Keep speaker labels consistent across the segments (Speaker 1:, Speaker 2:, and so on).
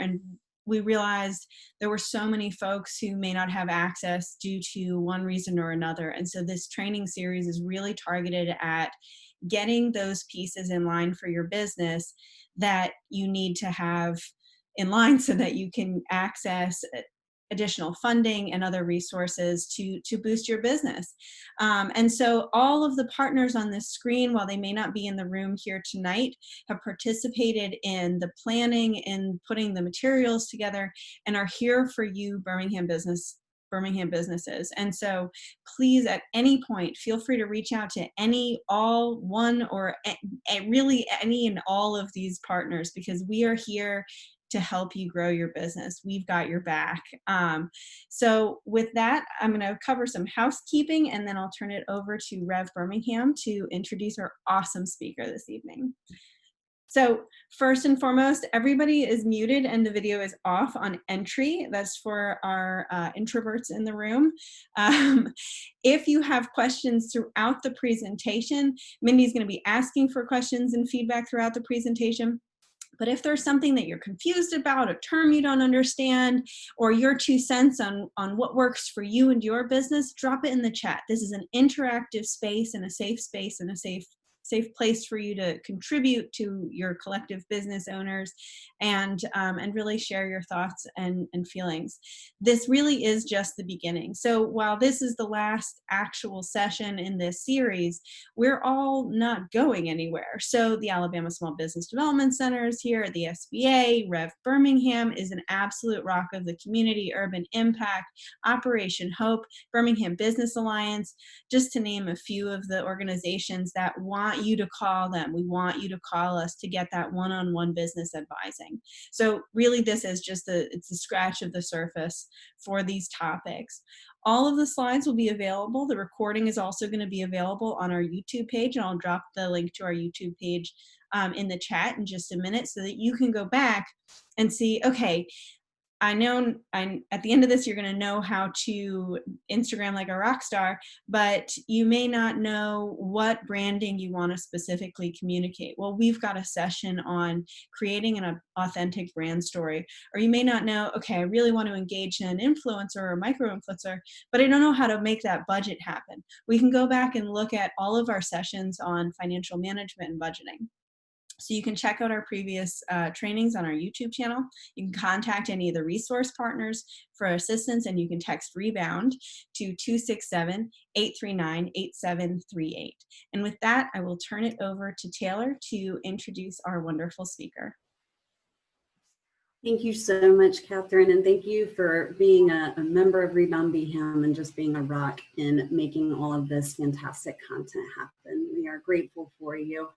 Speaker 1: and we realized there were so many folks who may not have access due to one reason or another. And so this training series is really targeted at getting those pieces in line for your business that you need to have in line so that you can access additional funding and other resources to boost your business. And so all of the partners on this screen, while they may not be in the room here tonight, have participated in the planning and putting the materials together and are here for you, Birmingham businesses. And so please, at any point, feel free to reach out to really any and all of these partners, because we are here to help you grow your business. We've got your back. So with that, I'm going to cover some housekeeping, and then I'll turn it over to Rev Birmingham to introduce our awesome speaker this evening. So first and foremost, everybody is muted and the video is off on entry. That's for our introverts in the room. If you have questions throughout the presentation, Mindy's going to be asking for questions and feedback throughout the presentation. But if there's something that you're confused about, a term you don't understand, or your 2 cents on what works for you and your business, drop it in the chat. This is an interactive space and a safe space and a safe place for you to contribute to your collective business owners and really share your thoughts and feelings. This really is just the beginning. So while this is the last actual session in this series, we're all not going anywhere. So the Alabama Small Business Development Center is here, the SBA, Rev Birmingham is an absolute rock of the community, Urban Impact, Operation Hope, Birmingham Business Alliance, just to name a few of the organizations that want you to call them. We want you to call us to get that one-on-one business advising. So really this is just it's a scratch of the surface for these topics. All of the slides will be available. The recording is also going to be available on our YouTube page, and I'll drop the link to our YouTube page in the chat in just a minute so that you can go back and see, okay, I know at the end of this, you're going to know how to Instagram like a rock star, but you may not know what branding you want to specifically communicate. Well, we've got a session on creating an authentic brand story. Or you may not know, okay, I really want to engage an influencer or a micro-influencer, but I don't know how to make that budget happen. We can go back and look at all of our sessions on financial management and budgeting. So you can check out our previous trainings on our YouTube channel. You can contact any of the resource partners for assistance, and you can text REBOUND to 267-839-8738. And with that, I will turn it over to Taylor to introduce our wonderful speaker.
Speaker 2: Thank you so much, Catherine, and thank you for being a member of Rebound Birmingham and just being a rock in making all of this fantastic content happen. We are grateful for you.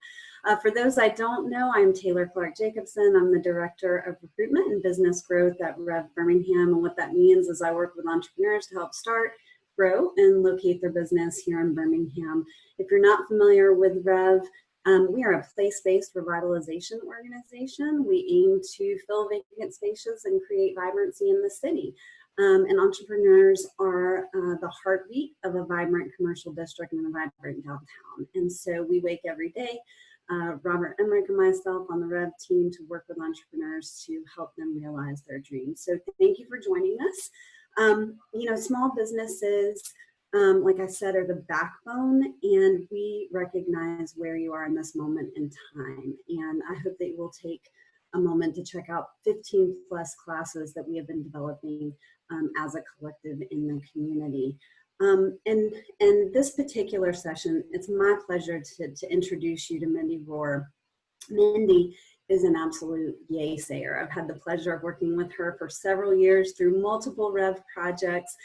Speaker 2: For those I don't know, I'm Taylor Clark Jacobson. I'm the Director of Recruitment and Business Growth at Rev Birmingham, and what that means is I work with entrepreneurs to help start, grow, and locate their business here in Birmingham. If you're not familiar with Rev, we are a place-based revitalization organization. We aim to fill vacant spaces and create vibrancy in the city. And entrepreneurs are the heartbeat of a vibrant commercial district and a vibrant downtown. And so we wake every day, Robert Emmerich and myself on the Rev team, to work with entrepreneurs to help them realize their dreams. So thank you for joining us. You know, small businesses, like I said, are the backbone, and we recognize where you are in this moment in time. And I hope that you will take a moment to check out 15+ classes that we have been developing as a collective in the community. And this particular session, it's my pleasure to introduce you to Mindy Rohr. Mindy is an absolute yay sayer. I've had the pleasure of working with her for several years through multiple Rev projects.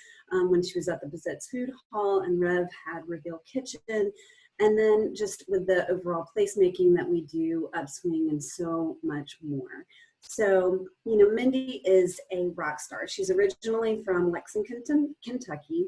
Speaker 2: When she was at the Bazzette's Food Hall, and Rev had Reveal Kitchen, and then just with the overall placemaking that we do, Upswing, and so much more. So, you know, Mindy is a rock star. She's originally from Lexington, Kentucky,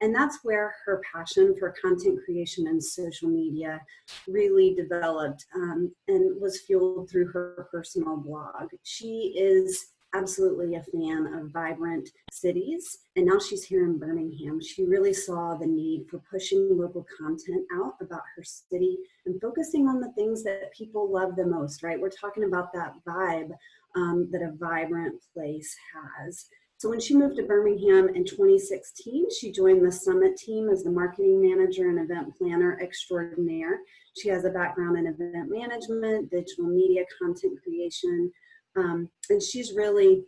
Speaker 2: and that's where her passion for content creation and social media really developed and was fueled through her personal blog. She is absolutely a fan of vibrant cities, and now she's here in Birmingham. She really saw the need for pushing local content out about her city and focusing on the things that people love the most, right? We're talking about that vibe that a vibrant place has. So when she moved to Birmingham in 2016, she joined the Summit team as the marketing manager and event planner extraordinaire. She has a background in event management, digital media, content creation, and she's really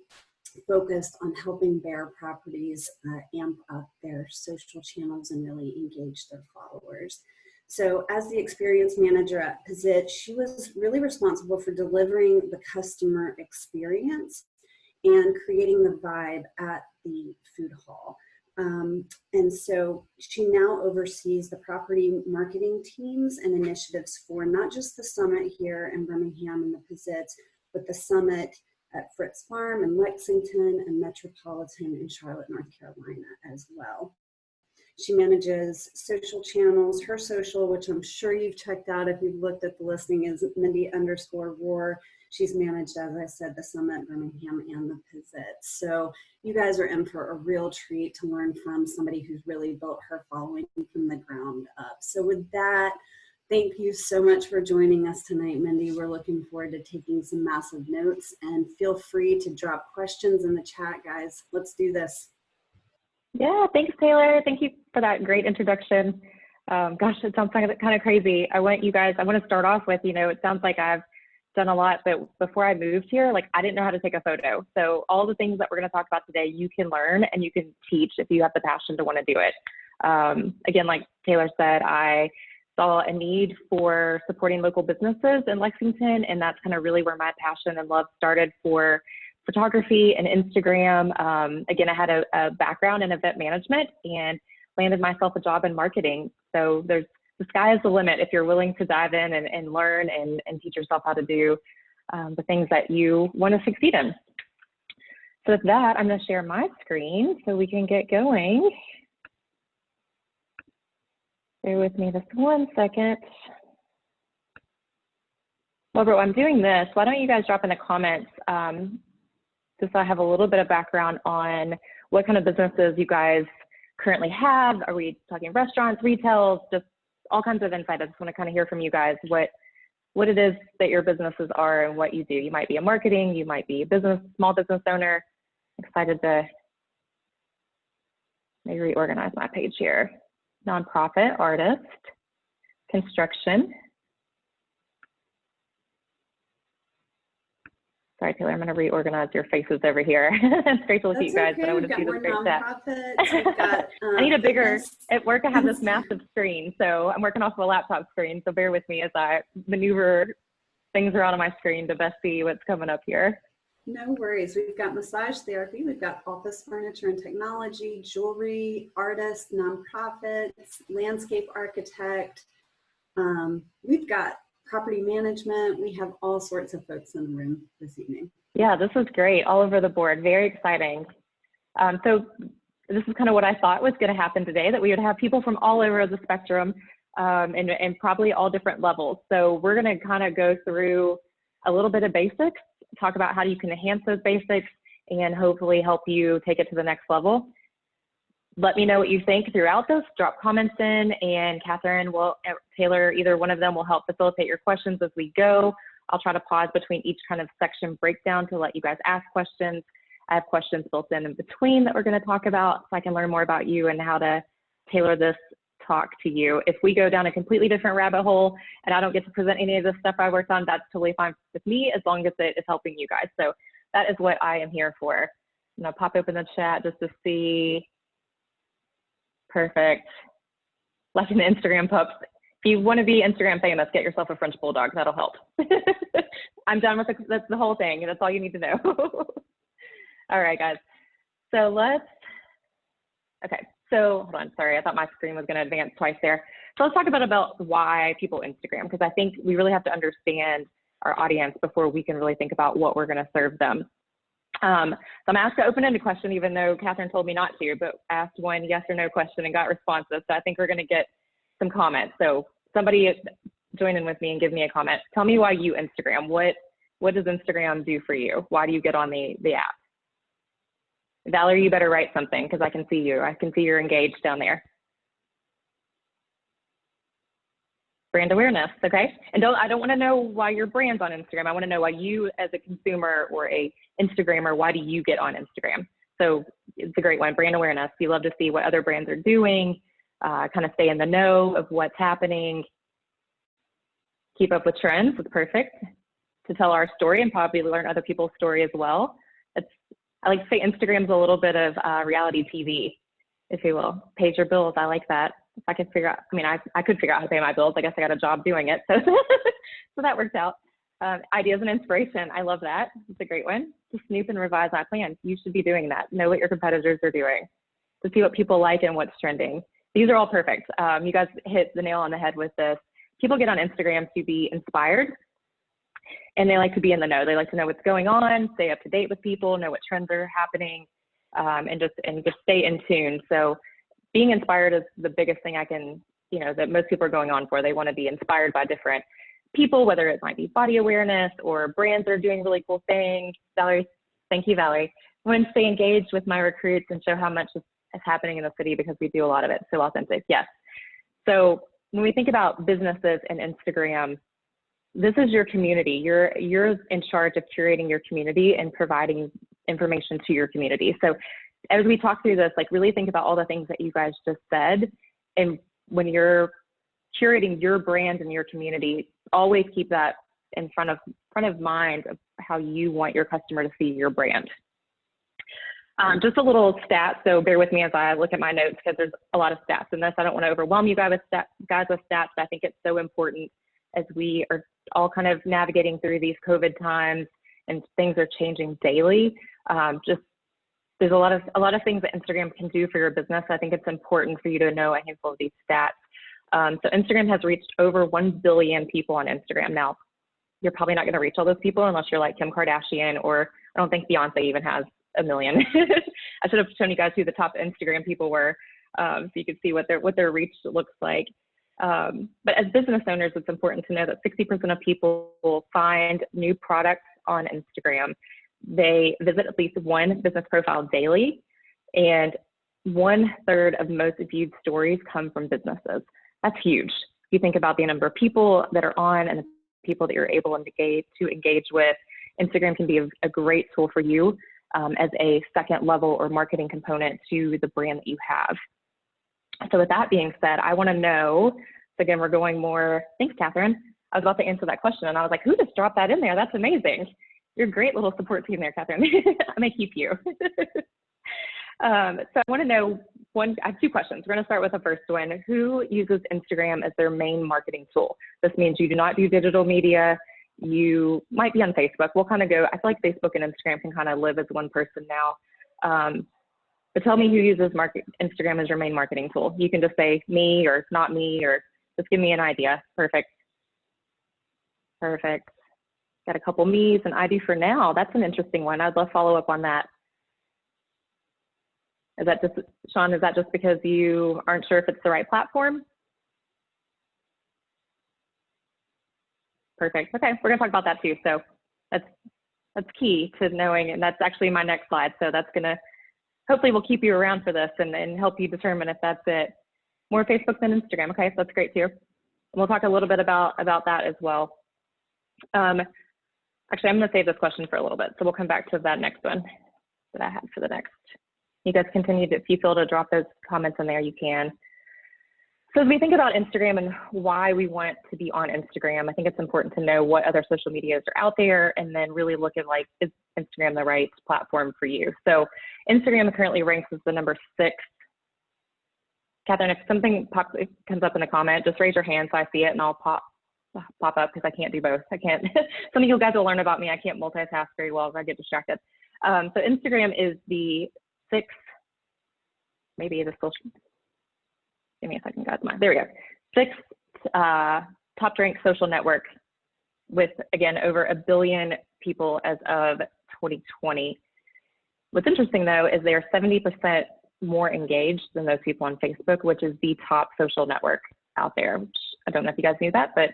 Speaker 2: focused on helping Bear properties amp up their social channels and really engage their followers. So as the experience manager at Pizit, she was really responsible for delivering the customer experience and creating the vibe at the food hall. And so she now oversees the property marketing teams and initiatives for not just the Summit here in Birmingham and the Pizit, but the Summit at Fritz Farm in Lexington and Metropolitan in Charlotte, North Carolina as well. She manages social channels. Her social, which I'm sure you've checked out if you've looked at the listing, is Mindy_Rohr. She's managed, as I said, the Summit, Birmingham, and the Pizit. So you guys are in for a real treat to learn from somebody who's really built her following from the ground up. So with that, thank you so much for joining us tonight, Mindy. We're looking forward to taking some massive notes, and feel free to drop questions in the chat, guys. Let's do this.
Speaker 3: Yeah, thanks, Taylor. Thank you for that great introduction. Gosh, it sounds kind of crazy. I want to start off with, it sounds like I've done a lot, but before I moved here, I didn't know how to take a photo. So all the things that we're going to talk about today, you can learn and you can teach if you have the passion to want to do it. Again, like Taylor said, I saw a need for supporting local businesses in Lexington, and that's kind of really where my passion and love started for photography and Instagram. Again, I had a background in event management and landed myself a job in marketing. So the sky is the limit if you're willing to dive in and learn and teach yourself how to do the things that you want to succeed in. So with that, I'm going to share my screen so we can get going. Bear with me just one second. Well, bro, I'm doing this. Why don't you guys drop in the comments just so I have a little bit of background on what kind of businesses you guys currently have. Are we talking restaurants, retails, just all kinds of insight? I just want to kind of hear from you guys what it is that your businesses are and what you do. You might be a marketing, you might be a small business owner. Excited to maybe reorganize my page here. Nonprofit, artist, construction. Sorry, Taylor, I'm going to reorganize your faces over here. It's great to look at you guys, but I want to see this great chat. I need a bigger, at work I have this massive screen, so I'm working off of a laptop screen, so bear with me as I maneuver things around on my screen to best see what's coming up here.
Speaker 2: No worries. We've got massage therapy, we've got office furniture and technology, jewelry, artists, nonprofits, landscape architect. We've got property management. We have all sorts of folks in the room this evening.
Speaker 3: Yeah, this was great. All over the board. Very exciting. So this is kind of what I thought was going to happen today, that we would have people from all over the spectrum and probably all different levels. So we're going to kind of go through a little bit of basics, talk about how you can enhance those basics, and hopefully help you take it to the next level. Let me know what you think throughout this. Drop comments in, and Catherine Taylor, either one of them will help facilitate your questions as we go. I'll try to pause between each kind of section breakdown to let you guys ask questions. I have questions built in between that we're going to talk about so I can learn more about you and how to tailor this talk to you. If we go down a completely different rabbit hole and I don't get to present any of the stuff I worked on, that's totally fine with me as long as it is helping you guys. So that is what I am here for. I'm going to pop open the chat just to see. Perfect. Like an Instagram pups. If you want to be Instagram famous, get yourself a French bulldog. That'll help. I'm done with that's the whole thing. That's all you need to know. All right, guys. So so hold on. Sorry, I thought my screen was going to advance twice there. So let's talk about why people Instagram, because I think we really have to understand our audience before we can really think about what we're going to serve them. So I'm asked an open-ended question, even though Catherine told me not to, but asked one yes or no question and got responses. So I think we're going to get some comments. So somebody join in with me and give me a comment. Tell me why you Instagram. What does Instagram do for you? Why do you get on the app? Valerie, you better write something because I can see you. I can see you're engaged down there. brand awareness, okay? And I don't want to know why your brand's on Instagram. I want to know why you, as a consumer or a Instagrammer, why do you get on Instagram? So it's a great one, brand awareness. You love to see what other brands are doing, kind of stay in the know of what's happening, keep up with trends. It's perfect to tell our story and probably learn other people's story as well. I like to say Instagram's a little bit of reality TV, if you will. Pays your bills. I like that. If I could figure out, I mean, I could figure out how to pay my bills. I guess I got a job doing it. So, so that works out. Ideas and inspiration. I love that. It's a great one. To snoop and revise my plan. You should be doing that. Know what your competitors are doing to see what people like and what's trending. These are all perfect. You guys hit the nail on the head with this. People get on Instagram to be inspired, and they like to be in the know. They like to know what's going on, stay up to date with people, know what trends are happening, and just stay in tune. So being inspired is the biggest thing that most people are going on for. They want to be inspired by different people, whether it might be body awareness or brands that are doing really cool things. Valerie, thank you, Valerie. I want to stay engaged with my recruits and show how much is happening in the city because we do a lot of it. So authentic, yes. So when we think about businesses and Instagram, this is your community. You're in charge of curating your community and providing information to your community. So as we talk through this, like really think about all the things that you guys just said. And when you're curating your brand and your community, always keep that in front of mind of how you want your customer to see your brand. Just a little stat, so bear with me as I look at my notes because there's a lot of stats in this. I don't want to overwhelm you guys with stats, but I think it's so important as we are all kind of navigating through these COVID times and things are changing daily. There's a lot of things that Instagram can do for your business. I think it's important for you to know a handful of these stats. So Instagram has reached over 1 billion people on Instagram. Now, you're probably not going to reach all those people unless you're like Kim Kardashian, or I don't think Beyonce even has 1 million. I should have shown you guys who the top Instagram people were, so you could see what their reach looks like. But as business owners, it's important to know that 60% of people will find new products on Instagram. They visit at least one business profile daily, and 1/3 of most viewed stories come from businesses. That's huge. If you think about the number of people that are on and the people that you're able to engage with, Instagram can be a great tool for you as a second level or marketing component to the brand that you have. So with that being said, I want to know, so again, we're going more, thanks, Catherine. I was about to answer that question and I was like, who just dropped that in there? That's amazing. You're a great little support team there, Catherine. I'm going to keep you. So I want to know, I have 2 questions. We're going to start with the first one. Who uses Instagram as their main marketing tool? This means you do not do digital media. You might be on Facebook. We'll kind of go, I feel like Facebook and Instagram can kind of live as one person now. But tell me who uses Instagram as your main marketing tool. You can just say me or not me, or just give me an idea. Perfect. Perfect. Got a couple me's and I do for now. That's an interesting one. I'd love follow up on that. Is that just, Sean, is that just because you aren't sure if it's the right platform? Perfect. Okay, we're gonna talk about that too. So that's key to knowing, and that's actually my next slide. So that's gonna, hopefully we'll keep you around for this and help you determine if that's it. More Facebook than Instagram. Okay, so that's great too. And we'll talk a little bit about that as well. Actually, I'm gonna save this question for a little bit. So we'll come back to that next one that I had for the next. You guys continue to, if you feel to drop those comments in there, you can. So as we think about Instagram and why we want to be on Instagram, I think it's important to know what other social medias are out there and then really look at like, is Instagram the right platform for you? So Instagram currently ranks as the number 6. Catherine, if something comes up in a comment, just raise your hand so I see it and I'll pop up because I can't do both. I can't, some of you guys will learn about me. I can't multitask very well if I get distracted. So Instagram is the 6th, maybe the social, give me a second, guys. There we go. 6th top ranked social network with, again, over 1 billion people as of 2020. What's interesting though, is they are 70% more engaged than those people on Facebook, which is the top social network out there. Which I don't know if you guys knew that, but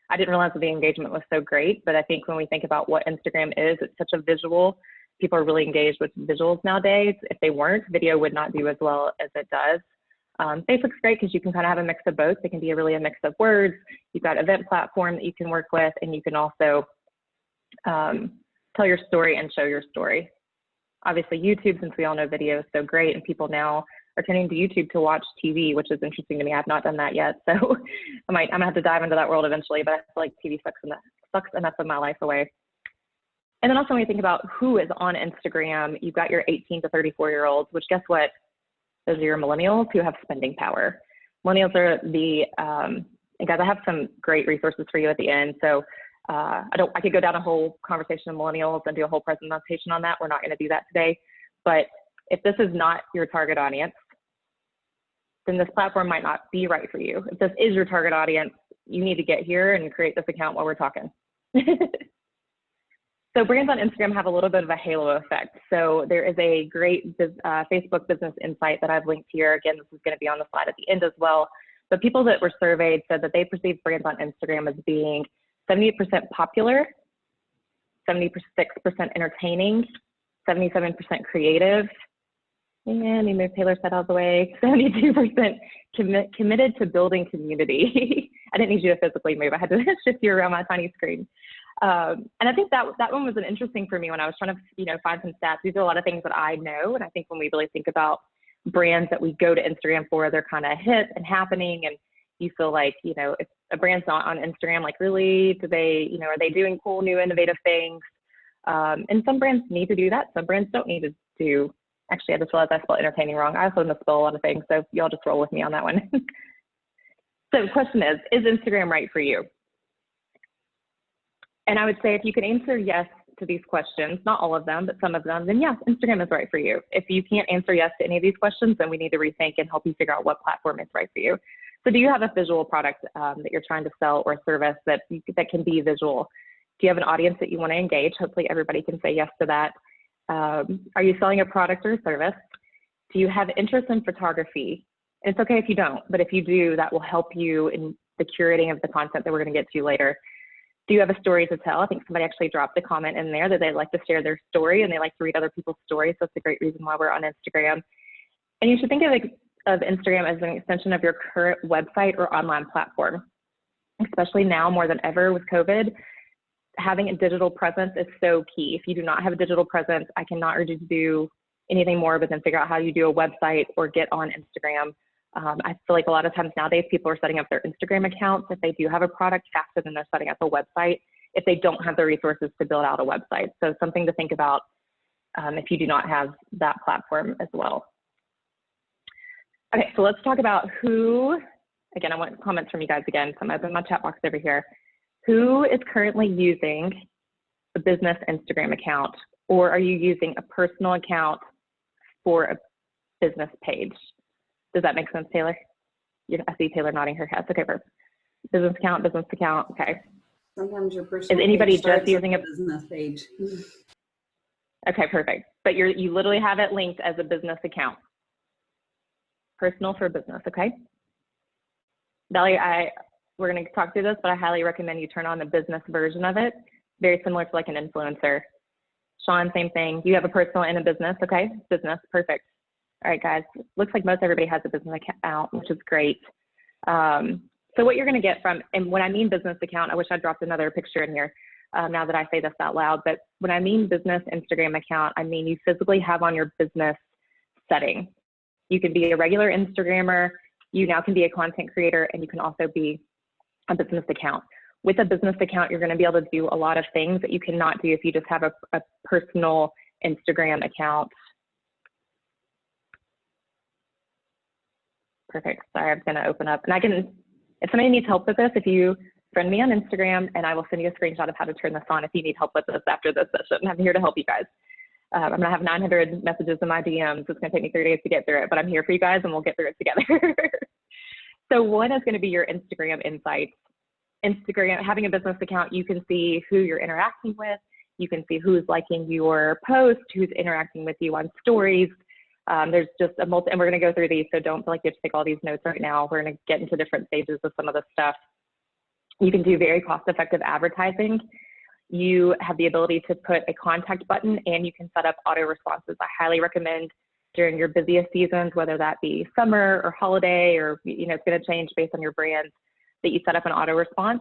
Speaker 3: I didn't realize that the engagement was so great. But I think when we think about what Instagram is, it's such a visual, people are really engaged with visuals nowadays. If they weren't, video would not do as well as it does. Facebook's great because you can kind of have a mix of both. It can be really a mix of words. You've got event platform that you can work with, and you can also tell your story and show your story. Obviously YouTube, since we all know video is so great, and people now are turning to YouTube to watch TV, which is interesting to me. I've not done that yet, so I'm gonna have to dive into that world eventually, but I feel like TV sucks enough of my life away. And then also when you think about who is on Instagram, you've got your 18 to 34-year-olds, which guess what? Those are your millennials who have spending power. Millennials are the, and guys, I have some great resources for you at the end. So I could go down a whole conversation of millennials and do a whole presentation on that. We're not gonna do that today. But if this is not your target audience, then this platform might not be right for you. If this is your target audience, you need to get here and create this account while we're talking. So brands on Instagram have a little bit of a halo effect. So there is a great Facebook business insight that I've linked here. Again, this is going to be on the slide at the end as well. But people that were surveyed said that they perceive brands on Instagram as being 78% popular, 76% entertaining, 77% creative, and you move Taylor's head out of the way, 72% committed to building community. I didn't need you to physically move. I had to shift you around my tiny screen. And I think that one was an interesting for me when I was trying to, find some stats. These are a lot of things that I know. And I think when we really think about brands that we go to Instagram for, they're kind of hip and happening. And you feel like, if a brand's not on Instagram, like really, do they, are they doing cool, new, innovative things? And some brands need to do that. Some brands don't need to do. Actually, I just realized I spelled entertaining wrong. I also misspell a lot of things. So y'all just roll with me on that one. So the question is Instagram right for you? And I would say if you can answer yes to these questions, not all of them, but some of them, then yes, Instagram is right for you. If you can't answer yes to any of these questions, then we need to rethink and help you figure out what platform is right for you. So do you have a visual product that you're trying to sell or service that can be visual? Do you have an audience that you want to engage? Hopefully everybody can say yes to that. Are you selling a product or a service? Do you have interest in photography? And it's okay if you don't, but if you do, that will help you in the curating of the content that we're going to get to later. Do you have a story to tell? I think somebody actually dropped a comment in there that they like to share their story and they like to read other people's stories. So it's a great reason why we're on Instagram. And you should think of Instagram as an extension of your current website or online platform, especially now more than ever with COVID. Having a digital presence is so key. If you do not have a digital presence, I cannot urge you to do anything more but then figure out how you do a website or get on Instagram. I feel like a lot of times nowadays people are setting up their Instagram accounts if they do have a product faster than they're setting up a website if they don't have the resources to build out a website. So something to think about if you do not have that platform as well. Okay, so let's talk about who, again, I want comments from you guys again, so I'm opening my chat box over here. Who is currently using a business Instagram account, or are you using a personal account for a business page? Does that make sense, Taylor? I see Taylor nodding her head. Okay, perfect. Business account, okay.
Speaker 2: Sometimes your personal
Speaker 3: is anybody
Speaker 2: page
Speaker 3: just using a
Speaker 2: business page?
Speaker 3: Okay, perfect. But you literally have it linked as a business account. Personal for business, okay? Valerie, we're gonna talk through this, but I highly recommend you turn on the business version of it. Very similar to like an influencer. Sean, same thing. You have a personal and a business, okay? Business, perfect. All right, guys, looks like most everybody has a business account, which is great. So what you're gonna get from, and when I mean business account, I wish I dropped another picture in here now that I say this out loud, but when I mean business Instagram account, I mean you physically have on your business setting. You can be a regular Instagrammer, you now can be a content creator, and you can also be a business account. With a business account, you're gonna be able to do a lot of things that you cannot do if you just have a personal Instagram account. Perfect, sorry, I'm gonna open up. And if somebody needs help with this, if you friend me on Instagram and I will send you a screenshot of how to turn this on if you need help with this after this session. I'm here to help you guys. I'm gonna have 900 messages in my DMs. It's gonna take me 3 days to get through it, but I'm here for you guys and we'll get through it together. So one is gonna be your Instagram insights. Instagram, having a business account, you can see who you're interacting with. You can see who's liking your post, who's interacting with you on stories. There's just a and we're gonna go through these, so don't feel like you have to take all these notes right now. We're gonna get into different stages of some of this stuff. You can do very cost-effective advertising. You have the ability to put a contact button and you can set up auto responses. I highly recommend during your busiest seasons, whether that be summer or holiday, or, you know, it's going to change based on your brand, that you set up an auto response.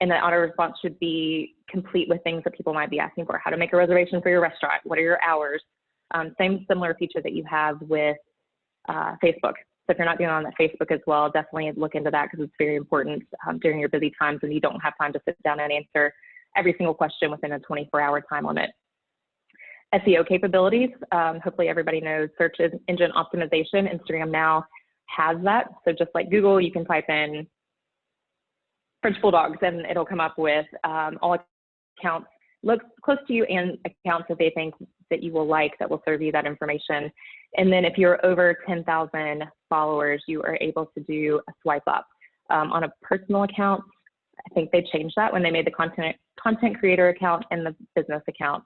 Speaker 3: And that auto response should be complete with things that people might be asking for: how to make a reservation for your restaurant, what are your hours. Same similar feature that you have with Facebook. So if you're not doing it on that Facebook as well, definitely look into that, because it's very important during your busy times and you don't have time to sit down and answer every single question within a 24-hour time limit. SEO capabilities. Hopefully everybody knows search engine optimization. Instagram now has that. So just like Google, you can type in French Bulldogs and it'll come up with all accounts look close to you and accounts that they think that you will like that will serve you that information. And then if you're over 10,000 followers, you are able to do a swipe up. On a personal account, I think they changed that when they made the content creator account and the business account.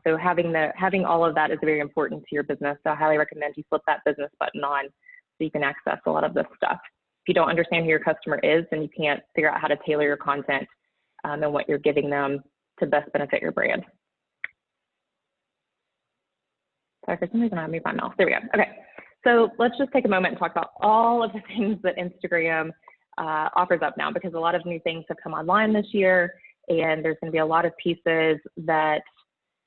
Speaker 3: So having all of that is very important to your business. So I highly recommend you flip that business button on so you can access a lot of this stuff. If you don't understand who your customer is and you can't figure out how to tailor your content and what you're giving them to best benefit your brand. Sorry, for some reason I moved my mouse. There we go. Okay, so let's just take a moment and talk about all of the things that Instagram offers up now, because a lot of new things have come online this year, and there's going to be a lot of pieces that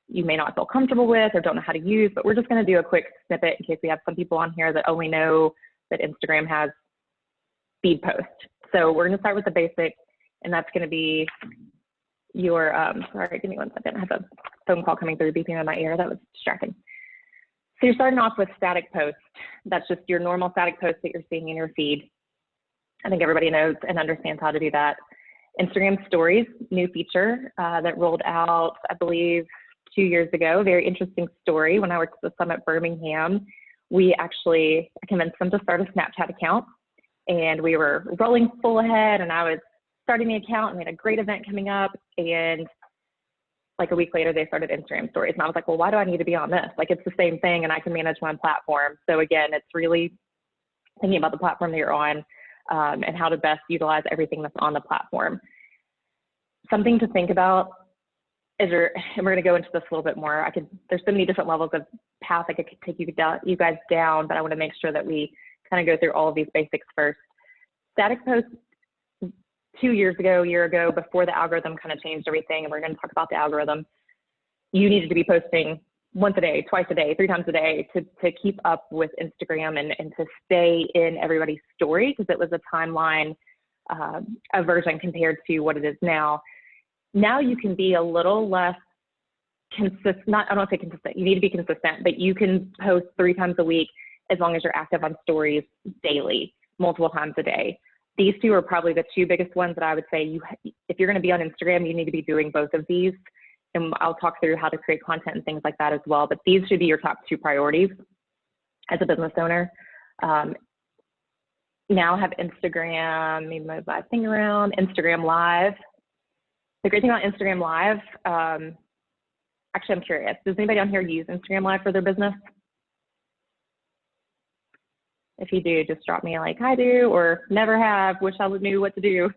Speaker 3: you may not feel comfortable with or don't know how to use, but we're just going to do a quick snippet in case we have some people on here that only know that Instagram has feed post. So we're going to start with the basic, and that's going to be your, sorry, give me 1 second. I have a phone call coming through beeping in my ear. That was distracting. So you're starting off with static posts. That's just your normal static posts that you're seeing in your feed. I think everybody knows and understands how to do that. Instagram Stories, new feature that rolled out, I believe, 2 years ago. Very interesting story. When I worked at the Summit Birmingham, I convinced them to start a Snapchat account, and we were rolling full ahead, and I was starting the account, and we had a great event coming up, and like a week later, they started Instagram Stories. And I was like, well, why do I need to be on this? Like, it's the same thing, and I can manage one platform. So again, it's really thinking about the platform that you're on and how to best utilize everything that's on the platform. Something to think about is, and we're going to go into this a little bit more. There's so many different levels of path I could take you guys down, but I want to make sure that we kind of go through all of these basics first. Static posts 2 years ago, a year ago, before the algorithm kind of changed everything, and we're going to talk about the algorithm, you needed to be posting once a day, twice a day, 3 times a day to keep up with Instagram and to stay in everybody's story, because it was a timeline version compared to what it is now. Now you can be a little less consistent. I don't want to say consistent. You need to be consistent, but you can post 3 times a week as long as you're active on stories daily, multiple times a day. These two are probably the 2 biggest ones that I would say if you're going to be on Instagram, you need to be doing both of these. And I'll talk through how to create content and things like that as well. But these should be your top 2 priorities as a business owner. Now I have Instagram, let me move my thing around, Instagram Live. The great thing about Instagram Live, actually, I'm curious, does anybody on here use Instagram Live for their business? If you do, just drop me a like, I do, or never have, wish I knew what to do.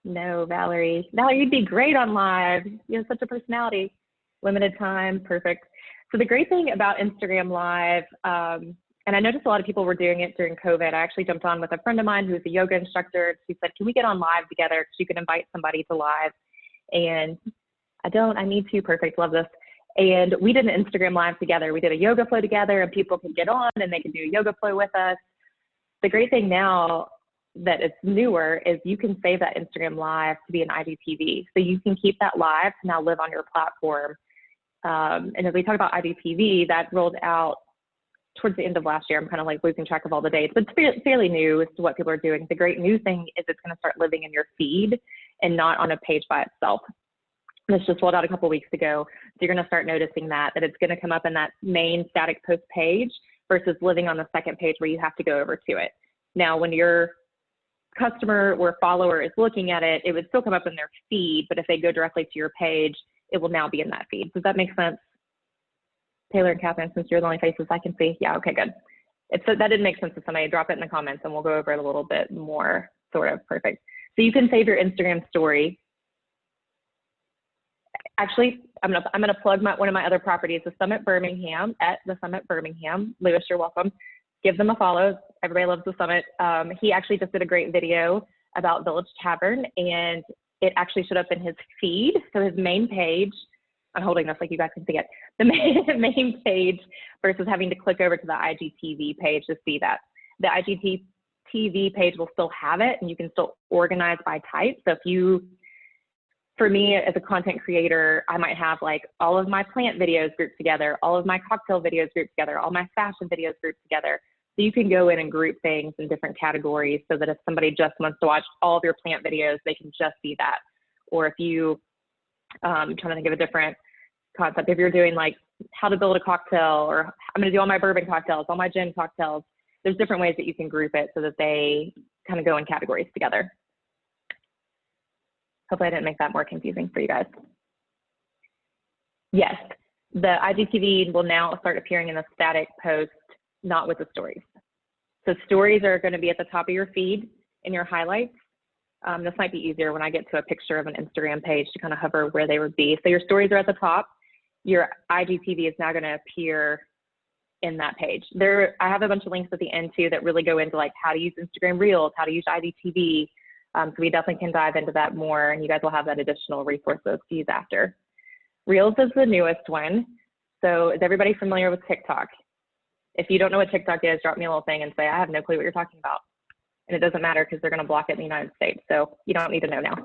Speaker 3: No, Valerie. Valerie, you'd be great on live. You have such a personality. Limited time, perfect. So the great thing about Instagram Live, and I noticed a lot of people were doing it during COVID. I actually jumped on with a friend of mine who's a yoga instructor. She said, can we get on live together? Because you can invite somebody to live. And I need to, perfect, love this. And we did an Instagram Live together. We did a yoga flow together, and people could get on and they could do a yoga flow with us. The great thing now that it's newer is you can save that Instagram Live to be an IGTV. So you can keep that live to now live on your platform. And as we talk about IGTV, that rolled out towards the end of last year. I'm kind of like losing track of all the dates, but it's fairly new as to what people are doing. The great new thing is it's going to start living in your feed and not on a page by itself. This just rolled out a couple weeks ago. So you're going to start noticing that it's going to come up in that main static post page versus living on the second page where you have to go over to it. Now, when your customer or follower is looking at it, it would still come up in their feed, but if they go directly to your page, it will now be in that feed. Does that make sense? Taylor and Catherine, since you're the only faces I can see. Yeah, okay, good. That didn't make sense to somebody. Drop it in the comments and we'll go over it a little bit more, sort of, perfect. So you can save your Instagram story. Actually, I'm gonna plug one of my other properties, the Summit Birmingham, at the Summit Birmingham. Lewis, you're welcome. Give them a follow. Everybody loves the Summit. He actually just did a great video about Village Tavern, and it actually showed up in his feed. So his main page, I'm holding this like you guys can see it. The main page versus having to click over to the IGTV page to see that. The IGTV page will still have it, and you can still organize by type. So if you, for me as a content creator, I might have like all of my plant videos grouped together, all of my cocktail videos grouped together, all my fashion videos grouped together. So you can go in and group things in different categories so that if somebody just wants to watch all of your plant videos, they can just see that. Or if you, I'm trying to think of a different concept, if you're doing like how to build a cocktail, or I'm gonna do all my bourbon cocktails, all my gin cocktails, there's different ways that you can group it so that they kind of go in categories together. Hopefully I didn't make that more confusing for you guys. Yes, the IGTV will now start appearing in a static post, not with the stories. So stories are going to be at the top of your feed in your highlights. This might be easier when I get to a picture of an Instagram page to kind of hover where they would be. So your stories are at the top. Your IGTV is now going to appear in that page. I have a bunch of links at the end too that really go into like how to use Instagram Reels, how to use IGTV. So we definitely can dive into that more, and you guys will have that additional resources to use after. Reels is the newest one. So is everybody familiar with TikTok? If you don't know what TikTok is, drop me a little thing and say, I have no clue what you're talking about. And it doesn't matter because they're going to block it in the United States. So you don't need to know now.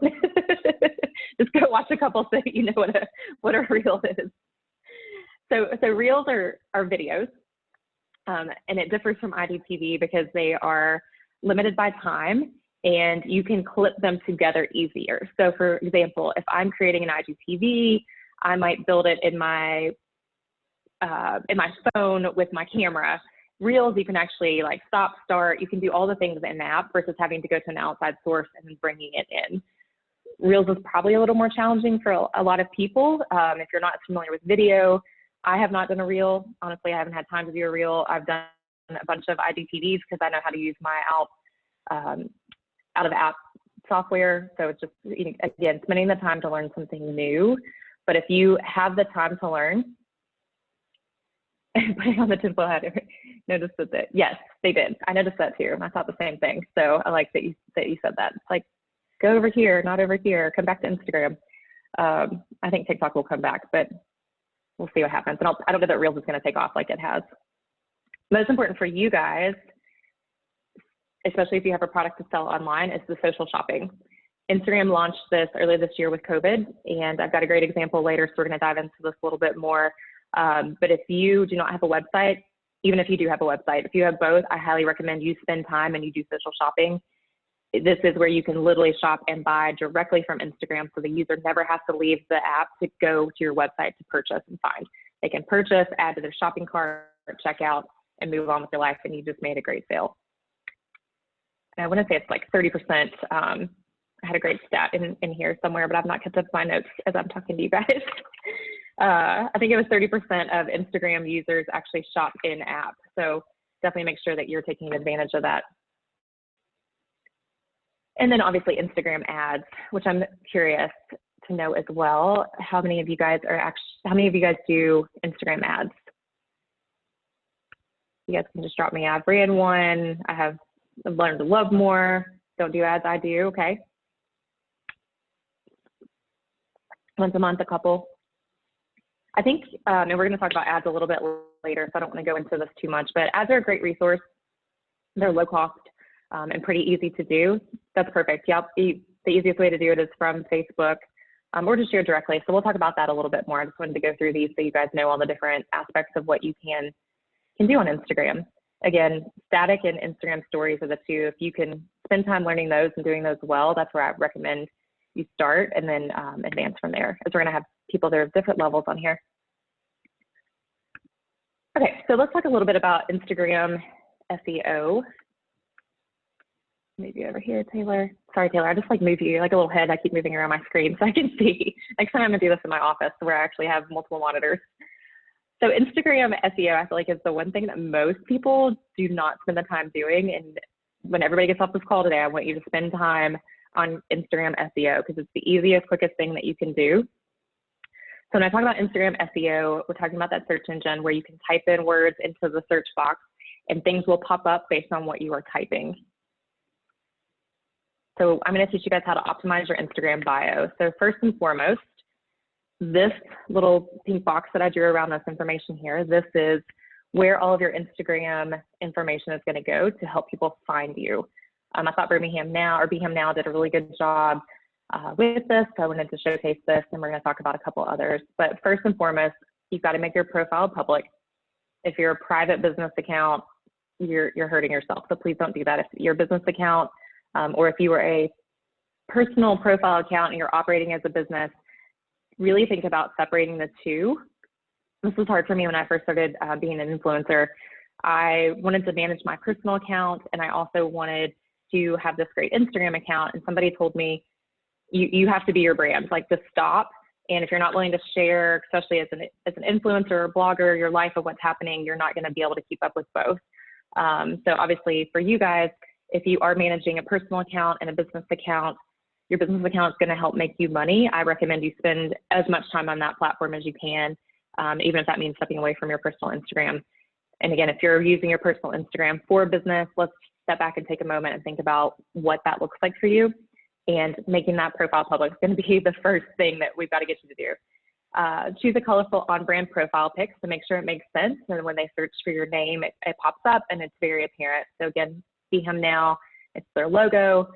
Speaker 3: Just go watch a couple so you know what a reel is. So reels are videos. And it differs from IGTV because they are limited by time and you can clip them together easier. So for example, if I'm creating an IGTV, I might build it in my phone with my camera. Reels, you can actually like stop, start, you can do all the things in the app versus having to go to an outside source and then bringing it in. Reels is probably a little more challenging for a lot of people. If you're not familiar with video, I have not done a reel. Honestly, I haven't had time to do a reel. I've done a bunch of IGTVs because I know how to use my out of app software. So it's just, again, spending the time to learn something new. But if you have the time to learn, putting on the tinfoil hat, noticed that, yes, they did. I noticed that too. And I thought the same thing. So I like that you said that. It's like, go over here, not over here, come back to Instagram. I think TikTok will come back, but we'll see what happens. And I don't know that Reels is going to take off like it has. Most important for you guys, especially if you have a product to sell online, is the social shopping. Instagram launched this earlier this year with COVID, and I've got a great example later, so we're going to dive into this a little bit more. But if you do not have a website, even if you do have a website, if you have both, I highly recommend you spend time and you do social shopping. This is where you can literally shop and buy directly from Instagram, so the user never has to leave the app to go to your website to purchase and find. They can purchase, add to their shopping cart, check out, and move on with their life, and you just made a great sale. And I want to say it's like 30%. I had a great stat in here somewhere, but I've not kept up my notes as I'm talking to you guys. I think it was 30% of Instagram users actually shop in app. So definitely make sure that you're taking advantage of that. And then obviously Instagram ads, which I'm curious to know as well. How many of you guys do Instagram ads? You guys can just drop me. I've ran one. I've learned to love more. Don't do ads. I do. Okay. Once a month, a couple. I think, and we're going to talk about ads a little bit later, so I don't want to go into this too much, but ads are a great resource. They're low cost and pretty easy to do. That's perfect. Yep. The easiest way to do it is from Facebook or just share directly. So we'll talk about that a little bit more. I just wanted to go through these so you guys know all the different aspects of what you can do on Instagram. Again, static and Instagram stories are the two. If you can spend time learning those and doing those well, that's where I recommend you start and then advance from there, as we're going to have people there of different levels on here. Okay, so let's talk a little bit about Instagram SEO. Maybe over here, Taylor. Sorry, Taylor, I just like move you like a little head. I keep moving around my screen so I can see. Next time I'm gonna do this in my office where I actually have multiple monitors. So Instagram SEO, I feel like, is the one thing that most people do not spend the time doing. And when everybody gets off this call today, I want you to spend time on Instagram SEO because it's the easiest, quickest thing that you can do. when I talk about Instagram SEO, we're talking about that search engine where you can type in words into the search box and things will pop up based on what you are typing. So I'm going to teach you guys how to optimize your Instagram bio. So first and foremost, this little pink box that I drew around this information here, this is where all of your Instagram information is going to go to help people find you. I thought Birmingham Now or Beham Now did a really good job with this, so I wanted to showcase this, and we're going to talk about a couple others. But first and foremost, you've got to make your profile public. If you're a private business account, you're hurting yourself, so please don't do that. If your business account or if you were a personal profile account and you're operating as a business, really think about separating the two. This was hard for me when I first started being an influencer. I wanted to manage my personal account, and I also wanted to have this great Instagram account, and somebody told me, you have to be your brand, like just stop. And if you're not willing to share, especially as an influencer or blogger, your life of what's happening, you're not going to be able to keep up with both. So obviously for you guys, if you are managing a personal account and a business account, your business account is going to help make you money. I recommend you spend as much time on that platform as you can, even if that means stepping away from your personal Instagram. And again, if you're using your personal Instagram for business, let's step back and take a moment and think about what that looks like for you. And making that profile public is going to be the first thing that we've got to get you to do. Choose a colorful on-brand profile pic to make sure it makes sense. And when they search for your name, it pops up and it's very apparent. So again, Beham Now, it's their logo.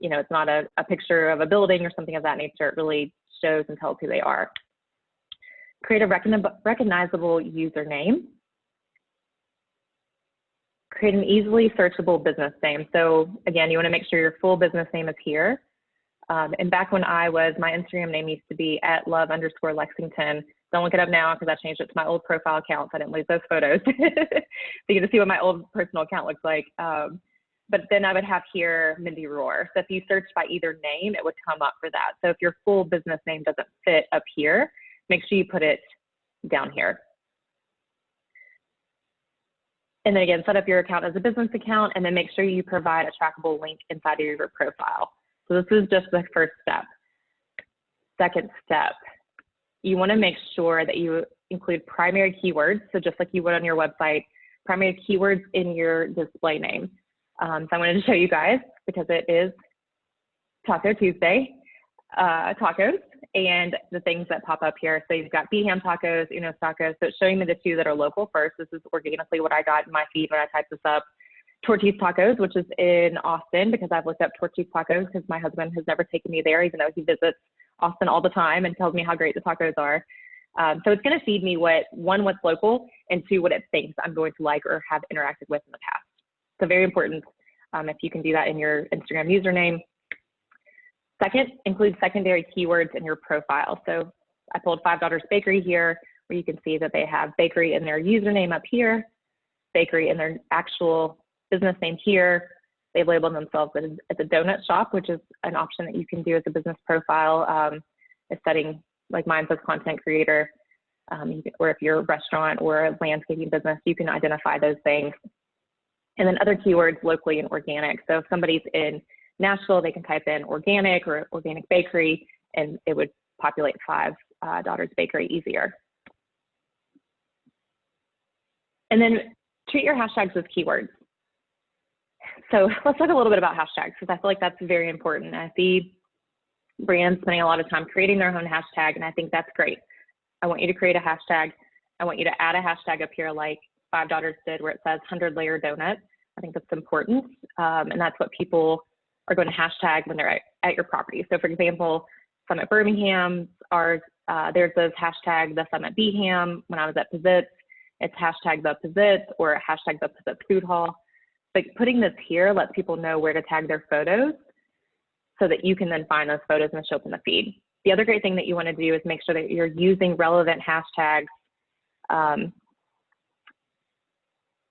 Speaker 3: You know, it's not a picture of a building or something of that nature. It really shows and tells who they are. Create a recognizable username. Create an easily searchable business name. So again, you want to make sure your full business name is here. And back when my Instagram name used to be @love_Lexington. Don't look it up now because I changed it to my old profile account, so I didn't lose those photos. So you get to see what my old personal account looks like. But then I would have here Mindy Rohr. So if you search by either name, it would come up for that. So if your full business name doesn't fit up here, make sure you put it down here. And then again, set up your account as a business account, and then make sure you provide a trackable link inside of your profile. So this is just the first step. Second step, you want to make sure that you include primary keywords. So just like you would on your website, primary keywords in your display name. So I wanted to show you guys, because it is Taco Tuesday, tacos, and the things that pop up here. So you've got Beham Tacos, Uno's Tacos. So it's showing me the two that are local first. This is organically what I got in my feed when I typed this up. Torchy's Tacos, which is in Austin, because I've looked up Torchy's Tacos because my husband has never taken me there, even though he visits Austin all the time and tells me how great the tacos are. So it's going to feed me what's local, and two, what it thinks I'm going to like or have interacted with in the past. So very important if you can do that in your Instagram username. Second, include secondary keywords in your profile. So I pulled Five Daughters Bakery here, where you can see that they have bakery in their username up here, bakery in their actual business name here. They've labeled themselves as a donut shop, which is an option that you can do as a business profile, is setting, like mine says content creator, or if you're a restaurant or a landscaping business, you can identify those things. And then other keywords locally and organic. So if somebody's in Nashville, they can type in organic or organic bakery, and it would populate Five Daughters Bakery easier. And then treat your hashtags as keywords. So let's talk a little bit about hashtags, because I feel like that's very important. I see brands spending a lot of time creating their own hashtag, and I think that's great. I want you to create a hashtag. I want you to add a hashtag up here like Five Daughters did, where it says 100-layer donut. I think that's important, and that's what people are going to hashtag when they're at your property. So for example, Summit Birmingham, theirs is hashtag the Summit Beham. When I was at Pizzitz, it's hashtag the Pizzitz or hashtag the Pizzitz Food Hall. But putting this here lets people know where to tag their photos so that you can then find those photos and show up in the feed. The other great thing that you want to do is make sure that you're using relevant hashtags.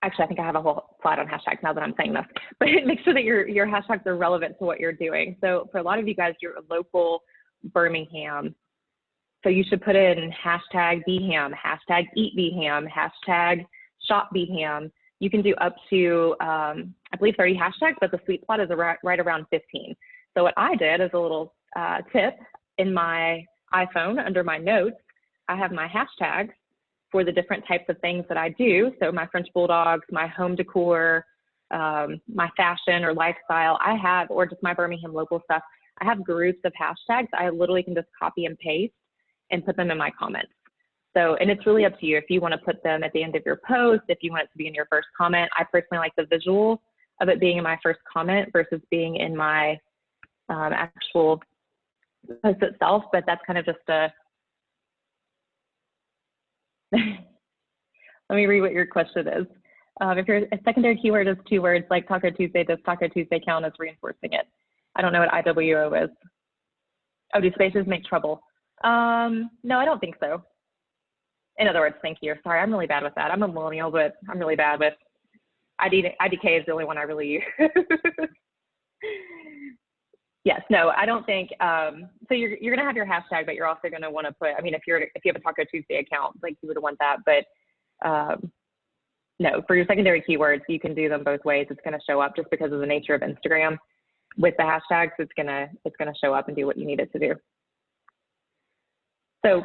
Speaker 3: Actually, I think I have a whole slide on hashtags now that I'm saying this, but make sure that your hashtags are relevant to what you're doing. So for a lot of you guys, you're a local Birmingham. So you should put in hashtag Beham, hashtag eat Beham, hashtag shop Beham. You can do up to, I believe 30 hashtags, but the sweet spot is right around 15. So what I did as a little tip in my iPhone under my notes, I have my hashtags for the different types of things that I do. So my French Bulldogs, my home decor, my fashion or lifestyle, I have, or just my Birmingham local stuff, I have groups of hashtags. I literally can just copy and paste and put them in my comments. So, and it's really up to you if you want to put them at the end of your post, if you want it to be in your first comment. I personally like the visual of it being in my first comment versus being in my actual post itself, but that's kind of just a, let me read what your question is. If your secondary keyword is 2 words like Taco Tuesday, does Taco Tuesday count as reinforcing it? I don't know what IWO is. Oh, do spaces make trouble? No, I don't think so. In other words, thank you. Sorry, I'm really bad with that. I'm a millennial, but I'm really bad with IDK is the only one I really use. Yes, no, I don't think, so you're gonna have your hashtag, but you're also gonna wanna put, I mean, if you have a Taco Tuesday account, like you would want that, but no, for your secondary keywords, you can do them both ways. It's gonna show up just because of the nature of Instagram. With the hashtags, it's gonna show up and do what you need it to do. So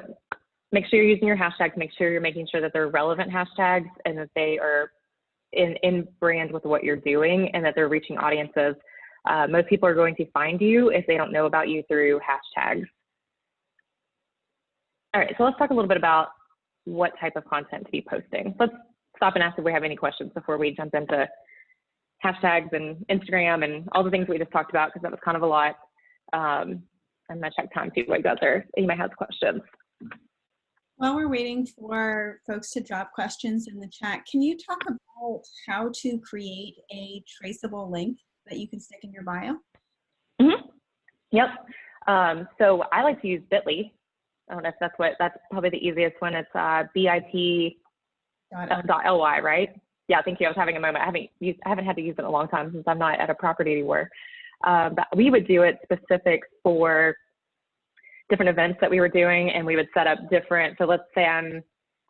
Speaker 3: make sure you're using your hashtags, make sure you're making sure that they're relevant hashtags and that they are in brand with what you're doing and that they're reaching audiences. Most people are going to find you if they don't know about you through hashtags. All right, so let's talk a little bit about what type of content to be posting. Let's stop and ask if we have any questions before we jump into hashtags and Instagram and all the things we just talked about, because that was kind of a lot. I'm gonna check time, see what you got there. You might have questions.
Speaker 1: While we're waiting for folks to drop questions in the chat, can you talk about how to create a traceable link that you can stick in your bio?
Speaker 3: Mm-hmm. Yep. So I like to use Bitly. I don't know if that's probably the easiest one. It's bit.ly, right? Yeah, thank you. I was having a moment. I haven't had to use it in a long time since I'm not at a property anymore. But we would do it specific for different events that we were doing, and we would set up different. So let's say I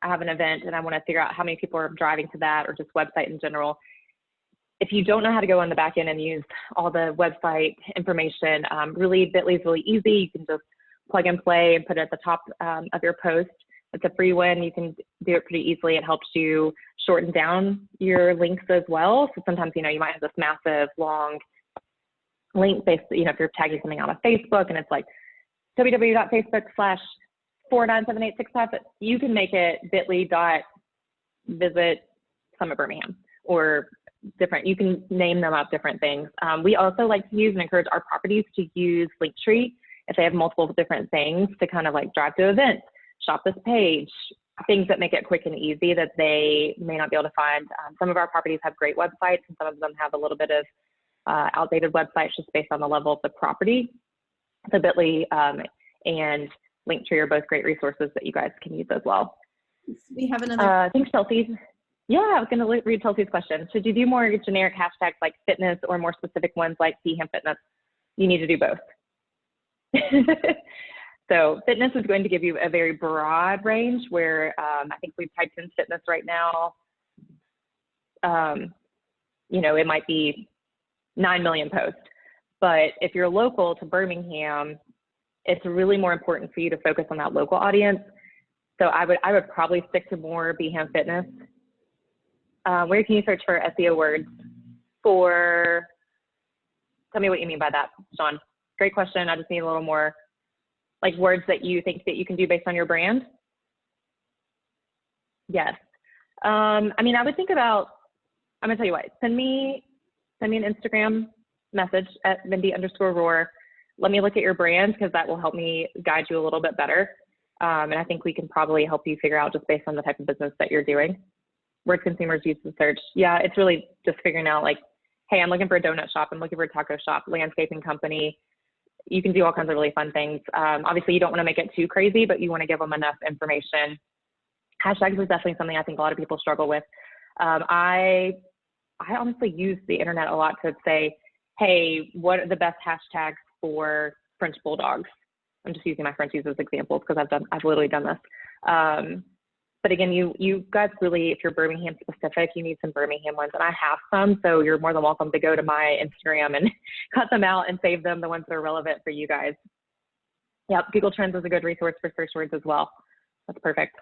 Speaker 3: have an event and I want to figure out how many people are driving to that, or just website in general. If you don't know how to go on the back end and use all the website information, really Bitly is really easy. You can just plug and play and put it at the top of your post. It's a free one. You can do it pretty easily. It helps you shorten down your links as well. So sometimes, you might have this massive long link based, if you're tagging something on a Facebook and it's like www.facebook/49786, you can make it bit.ly.visit Summit Birmingham or different. You can name them up different things. We also like to use and encourage our properties to use Linktree if they have multiple different things to kind of like drive to events, shop this page, things that make it quick and easy that they may not be able to find. Some of our properties have great websites and some of them have a little bit of outdated websites just based on the level of the property. So Bitly and Linktree are both great resources that you guys can use as well.
Speaker 1: We have another.
Speaker 3: Thanks, Chelsea. Yeah, I was going to read Chelsea's question. Should you do more generic hashtags like fitness or more specific ones like BHAM Fitness? You need to do both. So fitness is going to give you a very broad range where I think we've typed in fitness right now. It might be 9 million posts. But if you're local to Birmingham, it's really more important for you to focus on that local audience. So I would probably stick to more BHAM Fitness. Where can you search for SEO words for, tell me what you mean by that, Sean. Great question. I just need a little more like words that you think that you can do based on your brand. Yes. I would think about, I'm gonna tell you what, send me an Instagram message at Mindy_Rohr. Let me look at your brand because that will help me guide you a little bit better. And I think we can probably help you figure out just based on the type of business that you're doing. Word consumers use the search. Yeah, it's really just figuring out like, hey, I'm looking for a donut shop. I'm looking for a taco shop, landscaping company. You can do all kinds of really fun things. Obviously, you don't want to make it too crazy, but you want to give them enough information. Hashtags is definitely something I think a lot of people struggle with. I honestly use the internet a lot to say, hey, what are the best hashtags for French Bulldogs? I'm just using my Frenchies as examples because I've literally done this. But again, you guys really, if you're Birmingham specific, you need some Birmingham ones, and I have some, so you're more than welcome to go to my Instagram and cut them out and save them, the ones that are relevant for you guys. Yep, Google Trends is a good resource for search words as well. That's perfect.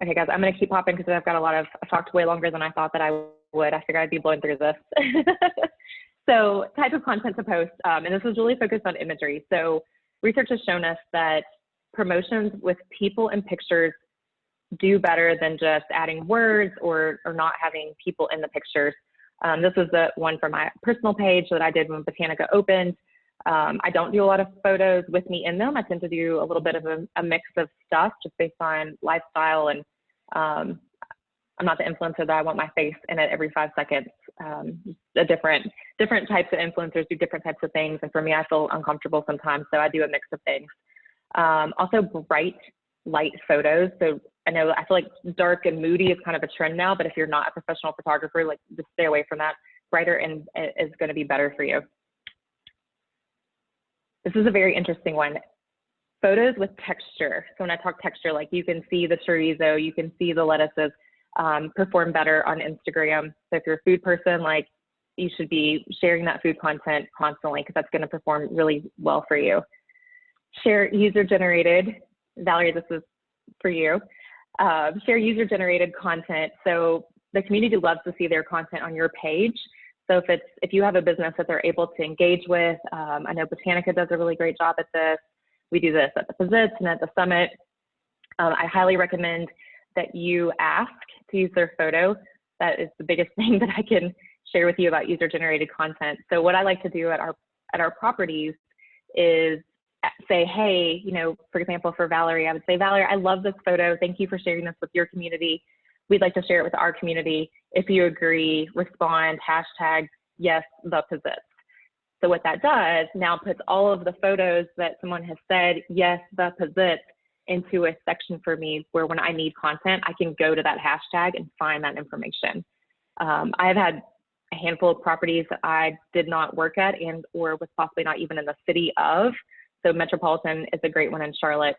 Speaker 3: Okay, guys, I'm going to keep popping because I've talked way longer than I thought that I would. I figured I'd be blowing through this. So type of content to post, and this is really focused on imagery. So research has shown us that promotions with people and pictures do better than just adding words or not having people in the pictures. This was the one for my personal page that I did when Botanica opened. I don't do a lot of photos with me in them. I tend to do a little bit of a mix of stuff just based on lifestyle, and I'm not the influencer that I want my face in it every 5 seconds. Different types of influencers do different types of things, and for me, I feel uncomfortable sometimes, so I do a mix of things. Also bright light photos. So I feel like dark and moody is kind of a trend now, but if you're not a professional photographer, like just stay away from that. Brighter and is going to be better for you. This is a very interesting one. Photos with texture. So when I talk texture, like you can see the chorizo, you can see the lettuces perform better on Instagram. So if you're a food person, like you should be sharing that food content constantly because that's going to perform really well for you. Share user-generated. Valerie, this is for you. Share user-generated content. So the community loves to see their content on your page. So if you have a business that they're able to engage with, I know Botanica does a really great job at this. We do this at the Pizzitz and at the Summit. I highly recommend that you ask to use their photo. That is the biggest thing that I can share with you about user-generated content. So what I like to do at our properties is say, hey, for example, for Valerie, I would say, Valerie, I love this photo. Thank you for sharing this with your community. We'd like to share it with our community. If you agree, respond, hashtag, yes, the Pizzitz. So what that does now puts all of the photos that someone has said, yes, the Pizzitz, into a section for me where when I need content, I can go to that hashtag and find that information. I've had a handful of properties that I did not work at or was possibly not even in the city of. So Metropolitan is a great one in Charlotte.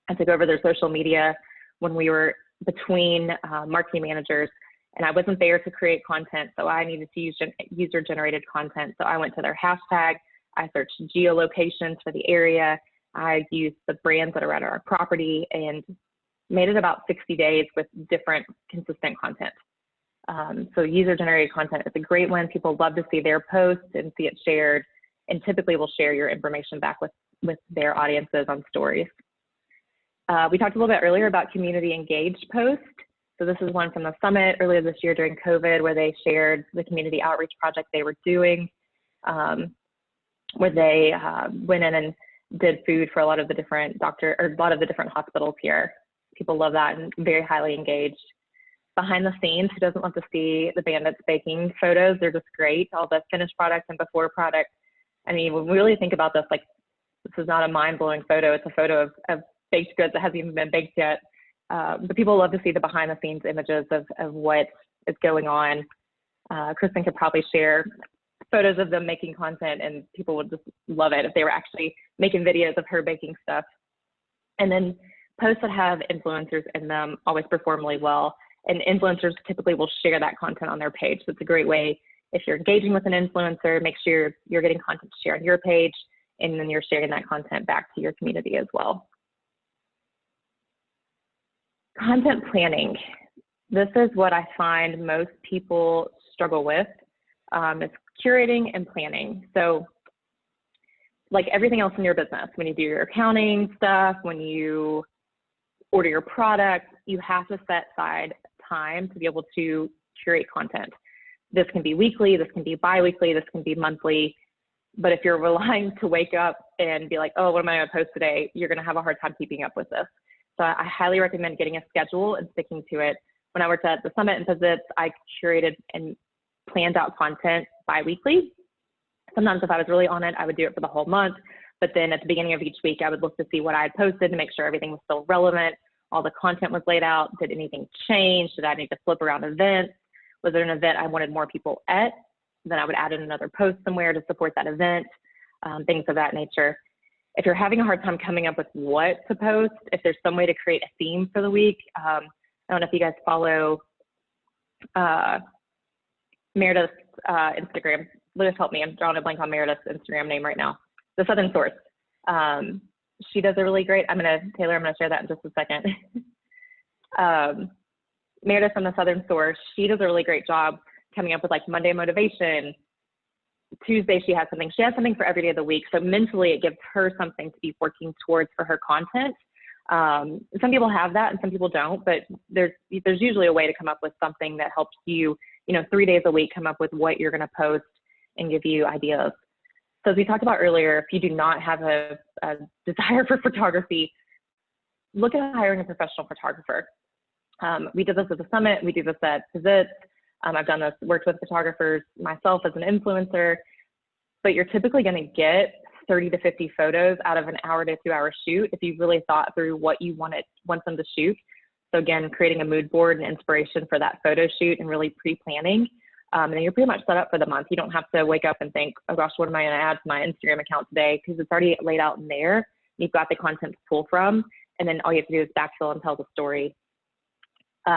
Speaker 3: I took over their social media when we were between marketing managers, and I wasn't there to create content, so I needed to use user-generated content. So I went to their hashtag, I searched geolocations for the area, I used the brands that are at our property, and made it about 60 days with different consistent content. So user-generated content is a great one. People love to see their posts and see it shared, and typically will share your information back with their audiences on stories. We talked a little bit earlier about community engaged posts. So this is one from the Summit earlier this year during COVID, where they shared the community outreach project they were doing, where they went in and did food for a lot of the different hospitals here. People love that and very highly engaged. Behind the scenes, who doesn't want to see the Bandits baking photos? They're just great. All the finished product and before product. I mean, when we really think about this, like, this is not a mind-blowing photo. It's a photo of baked goods that hasn't even been baked yet. But people love to see the behind-the-scenes images of what is going on. Kristen could probably share photos of them making content, and people would just love it if they were actually making videos of her baking stuff. And then posts that have influencers in them always perform really well. And influencers typically will share that content on their page. So it's a great way, if you're engaging with an influencer, make sure you're getting content to share on your page, and then you're sharing that content back to your community as well. Content planning. This is what I find most people struggle with. It's curating and planning. So like everything else in your business, when you do your accounting stuff, when you order your product, you have to set aside time to be able to curate content. This can be weekly, this can be bi-weekly, this can be monthly. But if you're relying to wake up and be like, oh, what am I going to post today? You're going to have a hard time keeping up with this. So I highly recommend getting a schedule and sticking to it. When I worked at the Summit and Pizzitz, I curated and planned out content bi-weekly. Sometimes if I was really on it, I would do it for the whole month. But then at the beginning of each week, I would look to see what I had posted to make sure everything was still relevant. All the content was laid out. Did anything change? Did I need to flip around events? Was there an event I wanted more people at? Then I would add in another post somewhere to support that event, things of that nature. If you're having a hard time coming up with what to post, if there's some way to create a theme for the week, I don't know if you guys follow Meredith's Instagram. Lewis, help me. I'm drawing a blank on Meredith's Instagram name right now. The Southern Source. she does a really great, Taylor, I'm gonna share that in just a second. Meredith from the Southern Source, she does a really great job coming up with like Monday motivation. Tuesday, she has something for every day of the week. So mentally, it gives her something to be working towards for her content. Some people have that and some people don't, but there's usually a way to come up with something that helps you, 3 days a week, come up with what you're going to post and give you ideas. So as we talked about earlier, if you do not have a desire for photography, look at hiring a professional photographer. We did this at the summit. We do this at Visits. I've done this, worked with photographers myself as an influencer, but you're typically going to get 30 to 50 photos out of an hour to 2 hour shoot if you really thought through what you want them to shoot. So again, creating a mood board and inspiration for that photo shoot and really pre-planning. And then you're pretty much set up for the month. You don't have to wake up and think, oh gosh, what am I going to add to my Instagram account today? Because it's already laid out in there. You've got the content to pull from, and then all you have to do is backfill and tell the story.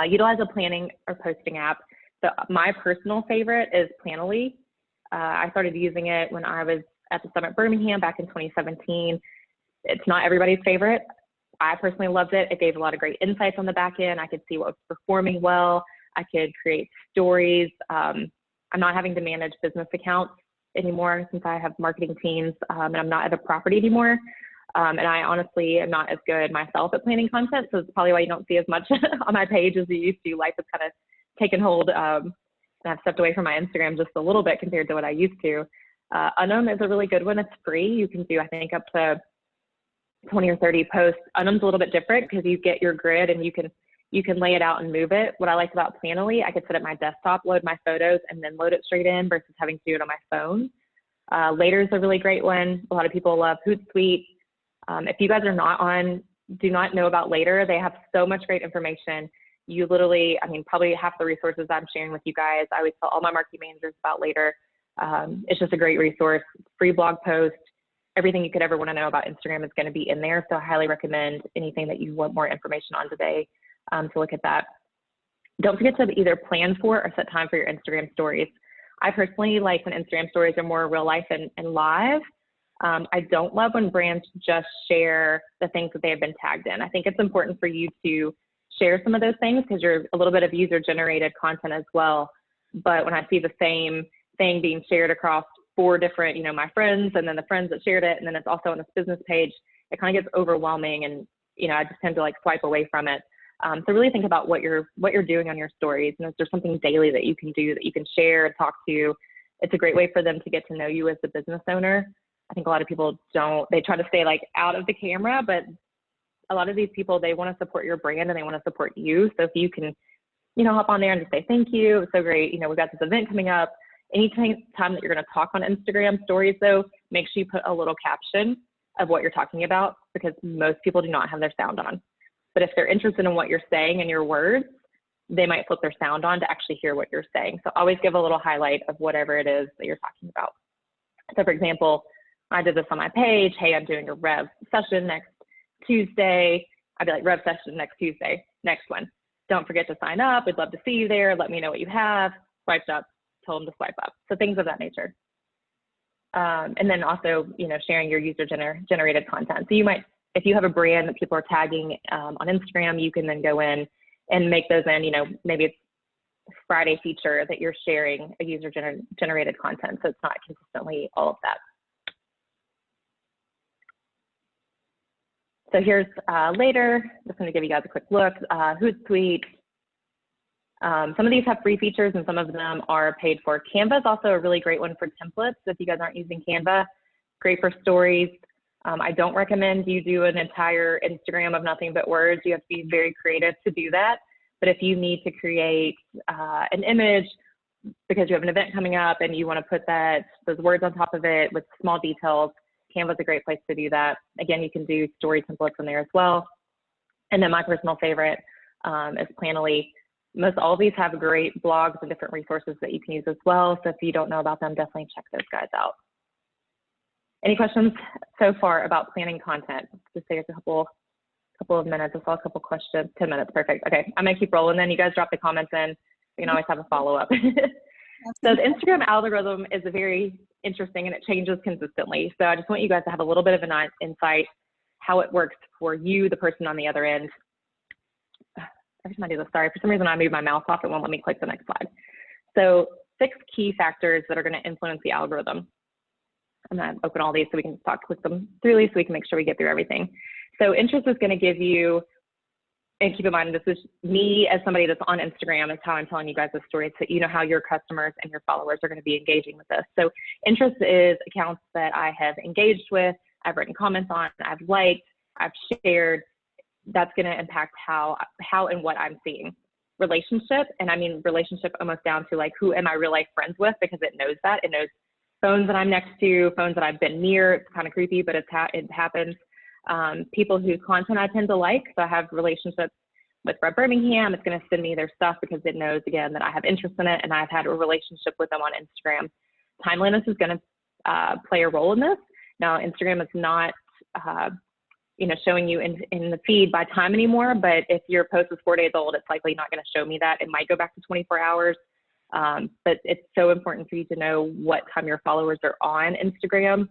Speaker 3: Utilize a planning or posting app. So my personal favorite is Planoly. I started using it when I was at the Summit Birmingham back in 2017. It's not everybody's favorite. I personally loved it. It gave a lot of great insights on the back end. I could see what was performing well. I could create stories. I'm not having to manage business accounts anymore since I have marketing teams and I'm not at a property anymore. And I honestly am not as good myself at planning content. So it's probably why you don't see as much on my page as you used to. Life has kind of taken hold, and I've stepped away from my Instagram just a little bit compared to what I used to. Unum is a really good one. It's free. You can do, I think, up to 20 or 30 posts. Unum's a little bit different because you get your grid and you can lay it out and move it. What I liked about Planoly, I could sit at my desktop, load my photos, and then load it straight in versus having to do it on my phone. Later is a really great one. A lot of people love Hootsuite. If you guys do not know about Later, they have so much great information. You literally, probably half the resources I'm sharing with you guys, I always tell all my marketing managers about Later. It's just a great resource, free blog post, everything you could ever want to know about Instagram is going to be in there. So I highly recommend anything that you want more information on today to look at that. Don't forget to either plan for or set time for your Instagram stories. I personally like when Instagram stories are more real life and live. I don't love when brands just share the things that they have been tagged in. I think it's important for you to share some of those things because you're a little bit of user-generated content as well. But when I see the same thing being shared across 4 different, my friends, and then the friends that shared it, and then it's also on this business page, it kind of gets overwhelming, and I just tend to like swipe away from it. So really think about what you're doing on your stories, and if there's something daily that you can do that you can share and talk to, it's a great way for them to get to know you as the business owner. I think a lot of people they try to stay like out of the camera, but a lot of these people, they want to support your brand and they want to support you. So if you can, hop on there and just say, thank you, it's so great. We've got this event coming up. Anytime that you're going to talk on Instagram stories though, make sure you put a little caption of what you're talking about because most people do not have their sound on. But if they're interested in what you're saying and your words, they might flip their sound on to actually hear what you're saying. So always give a little highlight of whatever it is that you're talking about. So for example, I did this on my page. Hey, I'm doing a Rev session next Tuesday. I'd be like, Rev session next Tuesday, next one. Don't forget to sign up. We'd love to see you there. Let me know what you have. Swiped up, told them to swipe up. So things of that nature. And then also, sharing your user-generated content. So you might, if you have a brand that people are tagging on Instagram, you can then go in and make those in, maybe it's Friday feature that you're sharing a user-generated content. So it's not consistently all of that. So here's Later. Just going to give you guys a quick look. Hootsuite. Some of these have free features and some of them are paid for. Canva is also a really great one for templates. So if you guys aren't using Canva, great for stories. I don't recommend you do an entire Instagram of nothing but words. You have to be very creative to do that. But if you need to create an image because you have an event coming up and you want to put those words on top of it with small details, Canva is a great place to do that. Again, you can do story templates in there as well. And then my personal favorite is Planoly. Most all of these have great blogs and different resources that you can use as well. So if you don't know about them, definitely check those guys out. Any questions so far about planning content? Just take a couple of minutes. I saw a couple questions. 10 minutes, perfect. Okay, I'm gonna keep rolling then. You guys drop the comments in. We can always have a follow-up. So the Instagram algorithm is very interesting and it changes consistently. So I just want you guys to have a little bit of an insight how it works for you, the person on the other end. Every time I do this, sorry, for some reason I move my mouse off, it won't let me click the next slide. So 6 key factors that are going to influence the algorithm. I'm going to open all these so we can click them through so we can make sure we get through everything. So interest is going to give you, and keep in mind, this is me as somebody that's on Instagram, is how I'm telling you guys this story, so you know how your customers and your followers are going to be engaging with this. So interest is accounts that I have engaged with, I've written comments on, I've liked, I've shared. That's going to impact how and what I'm seeing. Relationship, and I mean relationship almost down to like, who am I real life friends with, because it knows that. It knows phones that I'm next to, phones that I've been near. It's kind of creepy, but it happens. People whose content I tend to like. So I have relationships with Red Birmingham. It's going to send me their stuff because it knows, again, that I have interest in it, and I've had a relationship with them on Instagram. Timeliness is going to play a role in this. Now, Instagram is not showing you in the feed by time anymore, but if your post is 4 days old, it's likely not going to show me that. It might go back to 24 hours. But it's so important for you to know what time your followers are on Instagram.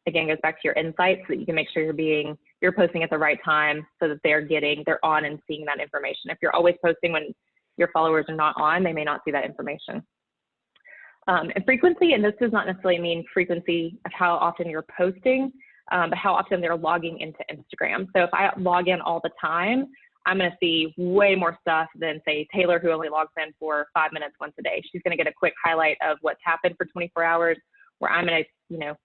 Speaker 3: Again, goes back to your insights, so that you can make sure you're posting at the right time, so that they're on and seeing that information. If you're always posting when your followers are not on, they may not see that information. And frequency, and this does not necessarily mean frequency of how often you're posting, but how often they're logging into Instagram. So if I log in all the time, I'm going to see way more stuff than, say, Taylor, who only logs in for 5 minutes once a day. She's going to get a quick highlight of what's happened for 24 hours, where I'm going to, if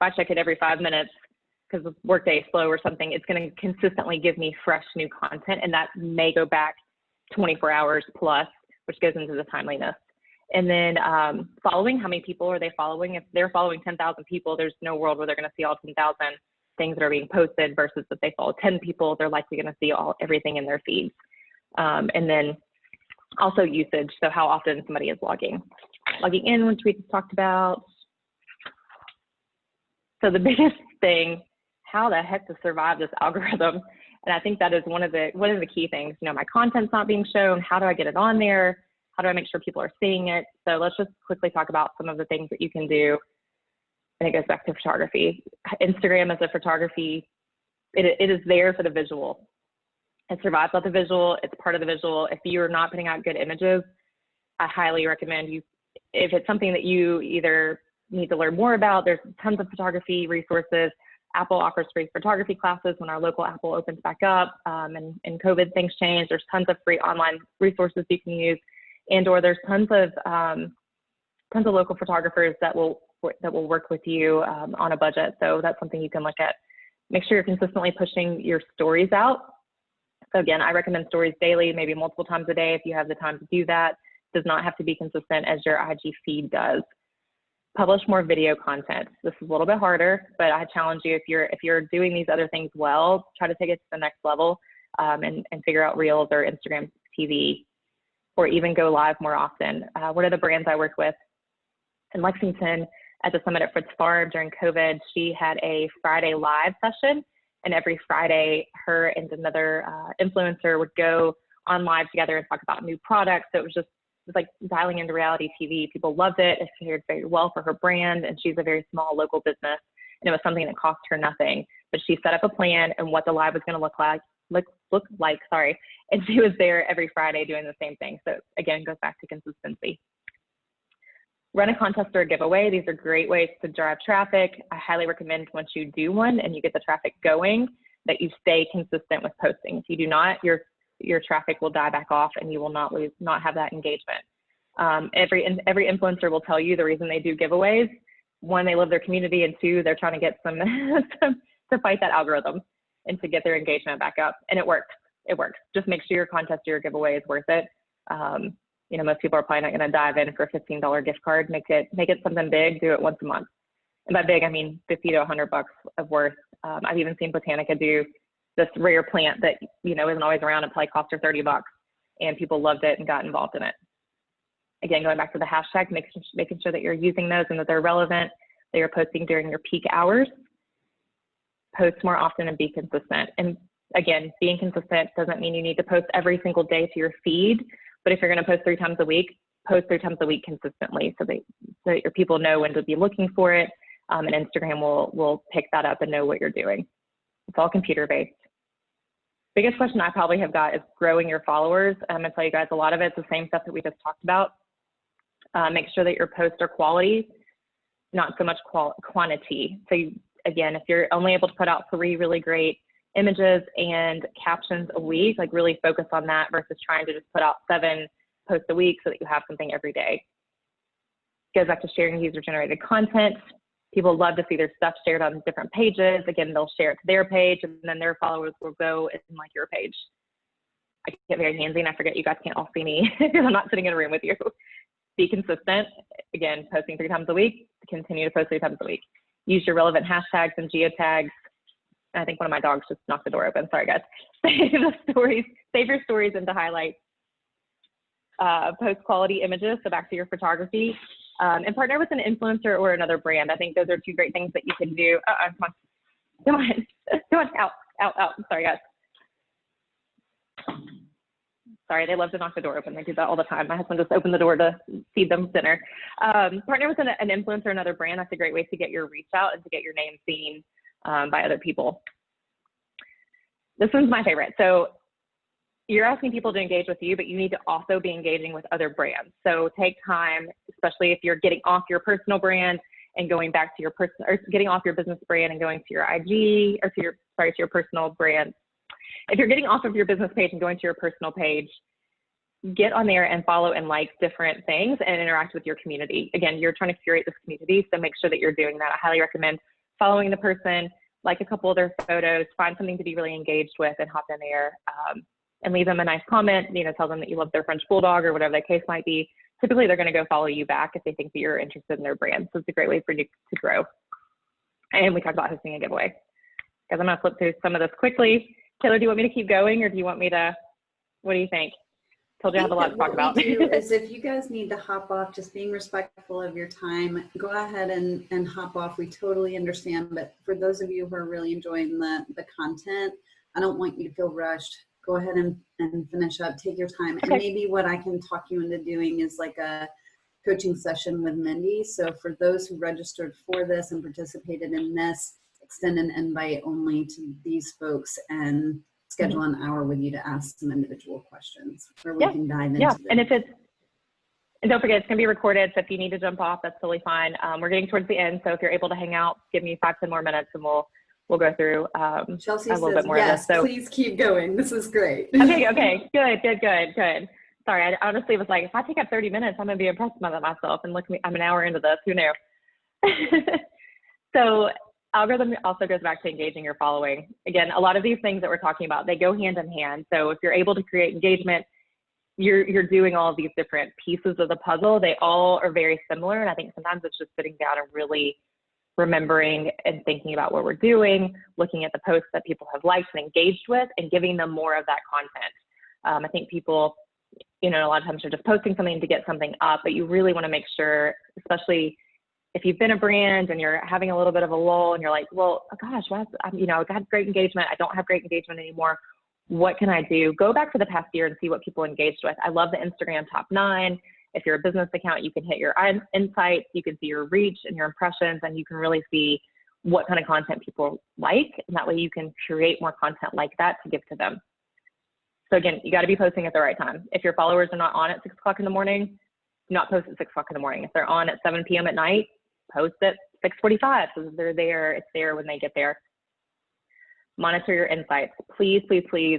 Speaker 3: I check it every 5 minutes because the workday is slow or something, it's going to consistently give me fresh new content, and that may go back 24 hours plus, which goes into the timeliness. And then following, how many people are they following? If they're following 10,000 people, there's no world where they're going to see all 10,000 things that are being posted, versus if they follow 10 people, they're likely going to see everything in their feeds. And then also usage, so how often somebody is logging in, which we just talked about. So the biggest thing, how the heck to survive this algorithm, and I think that is one of the key things. My content's not being shown. How do I get it on there? How do I make sure people are seeing it? So let's just quickly talk about some of the things that you can do. And it goes back to photography. Instagram is a photography, it is there for the visual. It survives without the visual, it's part of the visual. If you're not putting out good images, I highly recommend you, if it's something that you either need to learn more about, there's tons of photography resources. Apple offers free photography classes when our local Apple opens back up, and COVID things change. There's tons of free online resources you can use, or there's tons of local photographers that will work with you on a budget. So that's something you can look at. Make sure you're consistently pushing your stories out. So again, I recommend stories daily, maybe multiple times a day if you have the time to do that. It does not have to be consistent as your IG feed does. Publish more video content. This is a little bit harder, but I challenge you, if you're doing these other things well, try to take it to the next level, and figure out Reels or Instagram TV, or even go live more often. One of the brands I work with in Lexington at the Summit at Fritz Farm during COVID, she had a Friday live session, and every Friday her and another influencer would go on live together and talk about new products. So it was like dialing into reality TV. People loved it. It fared very well for her brand, and she's a very small local business, and it was something that cost her nothing. But she set up a plan and what the live was going to look like, and she was there every Friday doing the same thing. So again, it goes back to consistency. Run a contest or a giveaway. These are great ways to drive traffic. I highly recommend once you do one and you get the traffic going, that you stay consistent with posting. If you do not, your traffic will die back off, and you will not have that engagement. Every influencer will tell you the reason they do giveaways. 1, they love their community, and 2, they're trying to get some to fight that algorithm and to get their engagement back up. And it works. It works. Just make sure your contest or your giveaway is worth it. Most people are probably not going to dive in for a $15 gift card. Make it something big. Do it once a month. And by big, I mean 50 to 100 bucks of worth. I've even seen Botanica do this rare plant that isn't always around. It probably cost her 30 bucks, and people loved it and got involved in it. Again, going back to the hashtag, making sure that you're using those and that they're relevant, that you're posting during your peak hours. Post more often and be consistent. And again, being consistent doesn't mean you need to post every single day to your feed, but if you're going to post 3 times a week, post 3 times a week consistently, so that your people know when to be looking for it, and Instagram will pick that up and know what you're doing. It's all computer-based. Biggest question I probably have got is growing your followers. I'm gonna tell you guys, a lot of it's the same stuff that we just talked about. Make sure that your posts are quality, not so much quantity. So again, if you're only able to put out 3 really great images and captions a week, like really focus on that versus trying to just put out 7 posts a week so that you have something every day. Goes back to sharing user-generated content. People love to see their stuff shared on different pages. Again, they'll share it to their page, and then their followers will go and like your page. I get very handsy, and I forget you guys can't all see me because I'm not sitting in a room with you. Be consistent. Again, posting 3 times a week. Continue to post 3 times a week. Use your relevant hashtags and geotags. I think one of my dogs just knocked the door open. Sorry, guys. Save the stories. Save your stories into highlights. Post quality images. So back to your photography. And partner with an influencer or another brand. I think those are 2 great things that you can do. Come on, come on, out. Sorry, guys. Sorry, they love to knock the door open. They do that all the time. My husband just opened the door to feed them dinner. Partner with an influencer or another brand. That's a great way to get your reach out and to get your name seen by other people. This one's my favorite. So you're asking people to engage with you, but you need to also be engaging with other brands. So take time, especially if you're getting off your personal brand and going back to your personal, or getting off your business brand and going to your IG, or to your personal brand. If you're getting off of your business page and going to your personal page, get on there and follow and like different things and interact with your community. Again, you're trying to curate this community, so make sure that you're doing that. I highly recommend following the person, like a couple of their photos, find something to be really engaged with, and hop in there. And leave them a nice comment, tell them that you love their French Bulldog or whatever that case might be. Typically, they're going to go follow you back if they think that you're interested in their brand. So it's a great way for you to grow. And we talked about hosting a giveaway. Guys, I'm going to flip through some of this quickly. Taylor, do you want me to keep going, or do you want me to, what do you think? Told you I have a lot to talk about.
Speaker 2: What we do is if you guys need to hop off, just being respectful of your time, go ahead and hop off. We totally understand. But for those of you who are really enjoying the content, I don't want you to feel rushed. Go ahead and finish up, take your time. Okay. And maybe what I can talk you into doing is like a coaching session with Mindy. So for those who registered for this and participated in this, extend an invite only to these folks and schedule an hour with you to ask some individual questions where we can dive into them.
Speaker 3: And don't forget, it's gonna be recorded. So if you need to jump off, that's totally fine. We're getting towards the end. So if you're able to hang out, give me 5-10 more minutes and we'll go through
Speaker 2: Chelsea
Speaker 3: a little
Speaker 2: says,
Speaker 3: bit more
Speaker 2: yes,
Speaker 3: of this. So
Speaker 2: please keep going. This is great.
Speaker 3: Okay, good. Sorry, I honestly was like, if I take up 30 minutes, I'm gonna be impressed by myself. And look, I'm an hour into this, who knew? So algorithm also goes back to engaging your following. Again, a lot of these things that we're talking about, they go hand in hand. So if you're able to create engagement, you're doing all of these different pieces of the puzzle. They all are very similar. And I think sometimes it's just sitting down and really remembering and thinking about what we're doing, looking at the posts that people have liked and engaged with, and giving them more of that content. I think people, a lot of times are just posting something to get something up, but you really want to make sure, especially if you've been a brand and you're having a little bit of a lull and you're like, well, oh gosh, I've had great engagement. I don't have great engagement anymore. What can I do? Go back to the past year and see what people engaged with. I love the Instagram top 9. If you're a business account, you can hit your insights, you can see your reach and your impressions, and you can really see what kind of content people like. And that way you can create more content like that to give to them. So again, you got to be posting at the right time. If your followers are not on at 6 o'clock in the morning, do not post at 6 o'clock in the morning. If they're on at 7 p.m. at night, post at 6:45 so they're there. It's there when they get there. Monitor your insights. Please,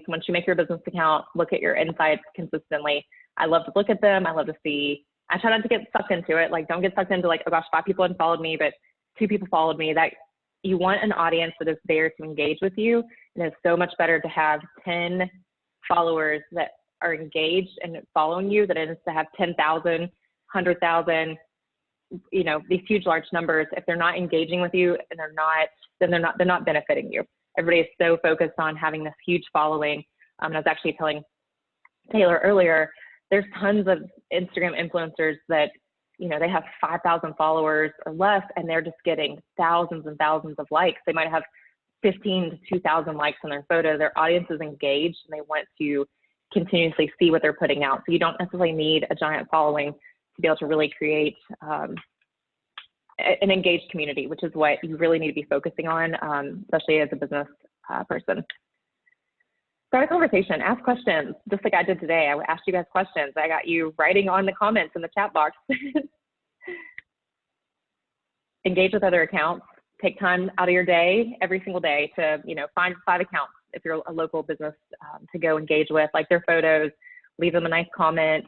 Speaker 3: once you make your business account, look at your insights consistently. I love to look at them. I love to see. I try not to get sucked into it. Like, don't get sucked into like, oh gosh, 5 people hadn't followed me, but 2 people followed me. That you want an audience that is there to engage with you. And it's so much better to have 10 followers that are engaged and following you than it is to have 10,000, 100,000, these huge, large numbers. If they're not engaging with you and they're not benefiting you. Everybody is so focused on having this huge following. I was actually telling Taylor earlier, there's tons of Instagram influencers that, they have 5,000 followers or less, and they're just getting thousands and thousands of likes. They might have 15 to 2,000 likes on their photo. Their audience is engaged and they want to continuously see what they're putting out. So you don't necessarily need a giant following to be able to really create an engaged community, which is what you really need to be focusing on, especially as a business person. Start a conversation, ask questions, just like I did today. I asked you guys questions. I got you writing on the comments in the chat box. Engage with other accounts. Take time out of your day, every single day, to find 5 accounts if you're a local business to go engage with, like their photos, leave them a nice comment.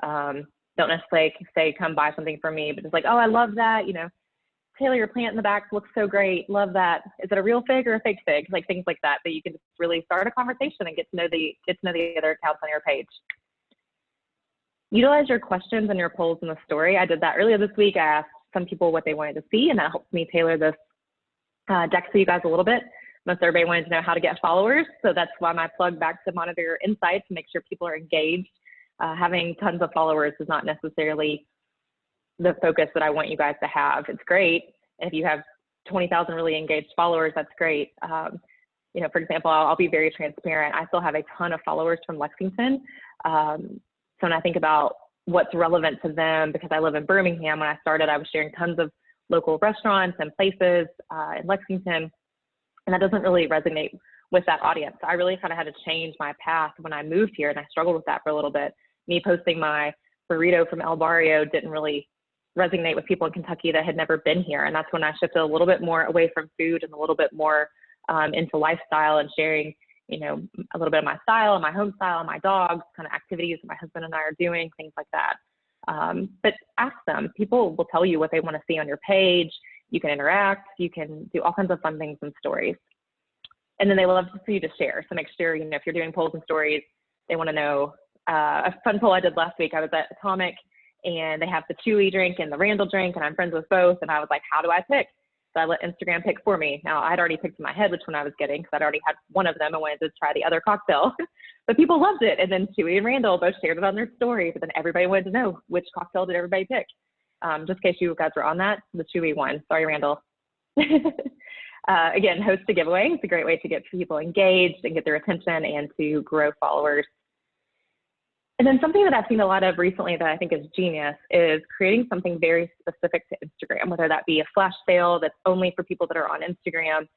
Speaker 3: Don't necessarily say, come buy something from me, but just like, oh, I love that, Taylor, your plant in the back looks so great. Love that. Is it a real fig or a fake fig? Like things like that, that you can just really start a conversation and get to know the other accounts on your page. Utilize your questions and your polls in the story. I did that earlier this week. I asked some people what they wanted to see, and that helps me tailor this deck for you guys a little bit. Most everybody wanted to know how to get followers, so that's why my plug back to Monitor Your Insights, to make sure people are engaged. Having tons of followers is not necessarily the focus that I want you guys to have. It's great if you have 20,000 really engaged followers. That's great. For example, I'll be very transparent. I still have a ton of followers from Lexington. So when I think about what's relevant to them, because I live in Birmingham, when I started, I was sharing tons of local restaurants and places in Lexington, and that doesn't really resonate with that audience. I really kind of had to change my path when I moved here, and I struggled with that for a little bit. Me posting my burrito from El Barrio didn't really resonate with people in Kentucky that had never been here. And that's when I shifted a little bit more away from food and a little bit more into lifestyle and sharing, a little bit of my style and my home style and my dogs, kind of activities that my husband and I are doing, things like that. But ask them. People will tell you what they want to see on your page. You can interact. You can do all kinds of fun things and stories. And then they love for you to share. So make sure, if you're doing polls and stories, they want to know. A fun poll I did last week, I was at Atomic, and they have the Chewy drink and the Randall drink, and I'm friends with both. And I was like, how do I pick? So I let Instagram pick for me. Now, I'd already picked in my head which one I was getting, because I'd already had one of them and wanted to try the other cocktail. But people loved it. And then Chewy and Randall both shared it on their story. But then everybody wanted to know, which cocktail did everybody pick? Just in case you guys were on that, the Chewy one. Sorry, Randall. Again, host a giveaway. It's a great way to get people engaged and get their attention and to grow followers. And then something that I've seen a lot of recently that I think is genius is creating something very specific to Instagram, whether that be a flash sale that's only for people that are on Instagram.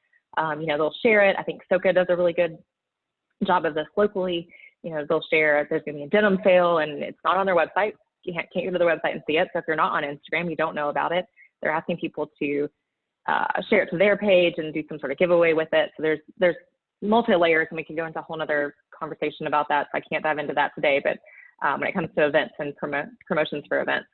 Speaker 3: They'll share it. I think Soka does a really good job of this locally. They'll share, there's going to be a denim sale, and it's not on their website. You can't go to the website and see it. So if you're not on Instagram, you don't know about it. They're asking people to share it to their page and do some sort of giveaway with it. So there's multi-layers, and we can go into a whole nother conversation about that. So I can't dive into that today, but when it comes to events and promotions for events.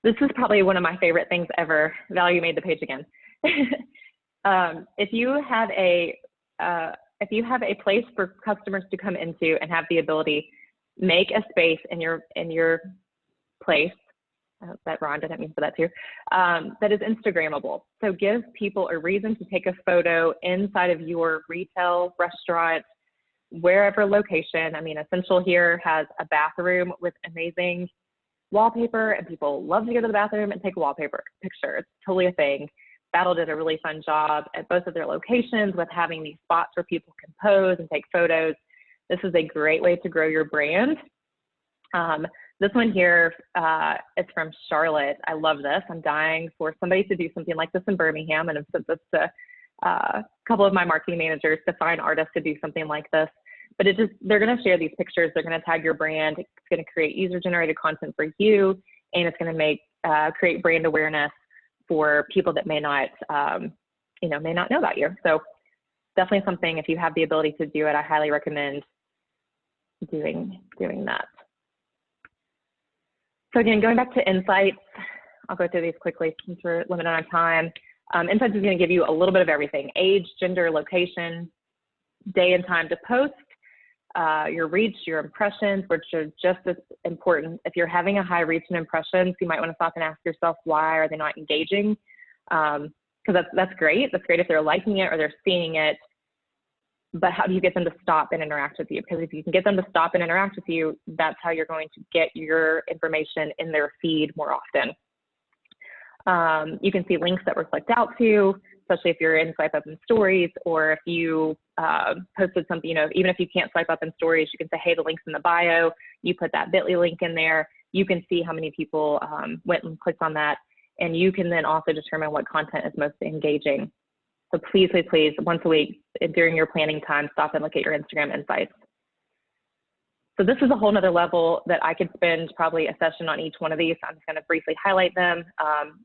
Speaker 3: This is probably one of my favorite things ever. Val, you made the page again. If you have a place for customers to come into and have the ability, make a space in your place. That rhymed, I didn't mean for that too. That is Instagrammable. So give people a reason to take a photo inside of your retail, restaurant, wherever location. I mean, Essential here has a bathroom with amazing wallpaper, and people love to go to the bathroom and take a wallpaper picture. It's totally a thing. Battle did a really fun job at both of their locations with having these spots where people can pose and take photos. This is a great way to grow your brand. This one here, it's from Charlotte. I love this. I'm dying for somebody to do something like this in Birmingham, and I've sent this to a couple of my marketing managers to find artists to do something like this. But they're going to share these pictures. They're going to tag your brand. It's going to create user-generated content for you, and it's going to create brand awareness for people that may not know about you. So definitely something, if you have the ability to do it, I highly recommend doing that. So again, going back to Insights, I'll go through these quickly since we're limited on time. Insights is going to give you a little bit of everything: age, gender, location, day and time to post, your reach, your impressions, which are just as important. If you're having a high reach and impressions, you might want to stop and ask yourself, why are they not engaging? Because that's great. That's great if they're liking it or they're seeing it. But how do you get them to stop and interact with you? Because if you can get them to stop and interact with you, that's how you're going to get your information in their feed more often. You can see links that were clicked out to, especially if you're in Swipe Up in Stories, or if you posted something, even if you can't swipe up in Stories, you can say, hey, the link's in the bio. You put that bit.ly link in there. You can see how many people went and clicked on that. And you can then also determine what content is most engaging. So please, please, please, once a week during your planning time, stop and look at your Instagram insights. So this is a whole nother level that I could spend probably a session on each one of these. I'm just going to briefly highlight them.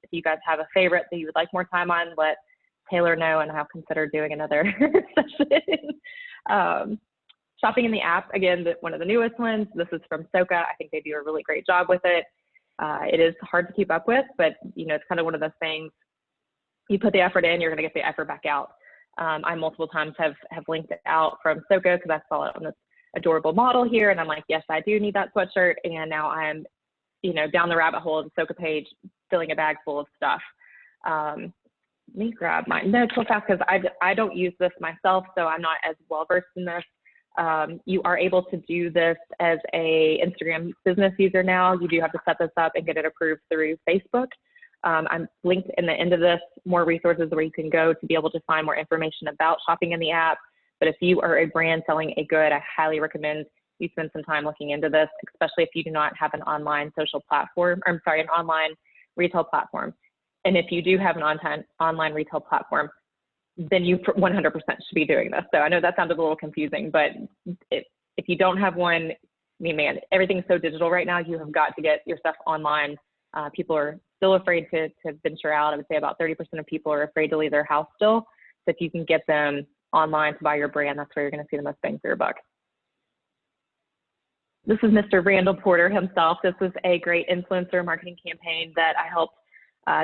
Speaker 3: If you guys have a favorite that you would like more time on, let Taylor know, and I'll consider doing another session. Shopping in the app, again, one of the newest ones. This is from Soka. I think they do a really great job with it. It is hard to keep up with, but it's kind of one of those things. You put the effort in, you're going to get the effort back out. I multiple times have linked it out from Soka because I saw it on this adorable model here, and I'm like, yes, I do need that sweatshirt. And now I'm, down the rabbit hole of the Soka page, filling a bag full of stuff. Let me grab my notes real fast because I don't use this myself, so I'm not as well versed in this. You are able to do this as a Instagram business user now. You do have to set this up and get it approved through Facebook. I'm linked in the end of this, more resources where you can go to be able to find more information about shopping in the app. But if you are a brand selling a good, I highly recommend you spend some time looking into this, especially if you do not have an online social platform, or I'm sorry, an online retail platform. And if you do have an online retail platform, then you 100% should be doing this. So I know that sounded a little confusing, but if you don't have one, I mean, man, everything's so digital right now, you have got to get your stuff online. People are still afraid to venture out. I would say about 30% of people are afraid to leave their house still. So if you can get them online to buy your brand, that's where you're going to see the most bang for your buck. This is Mr. Randall Porter himself. This was a great influencer marketing campaign that I helped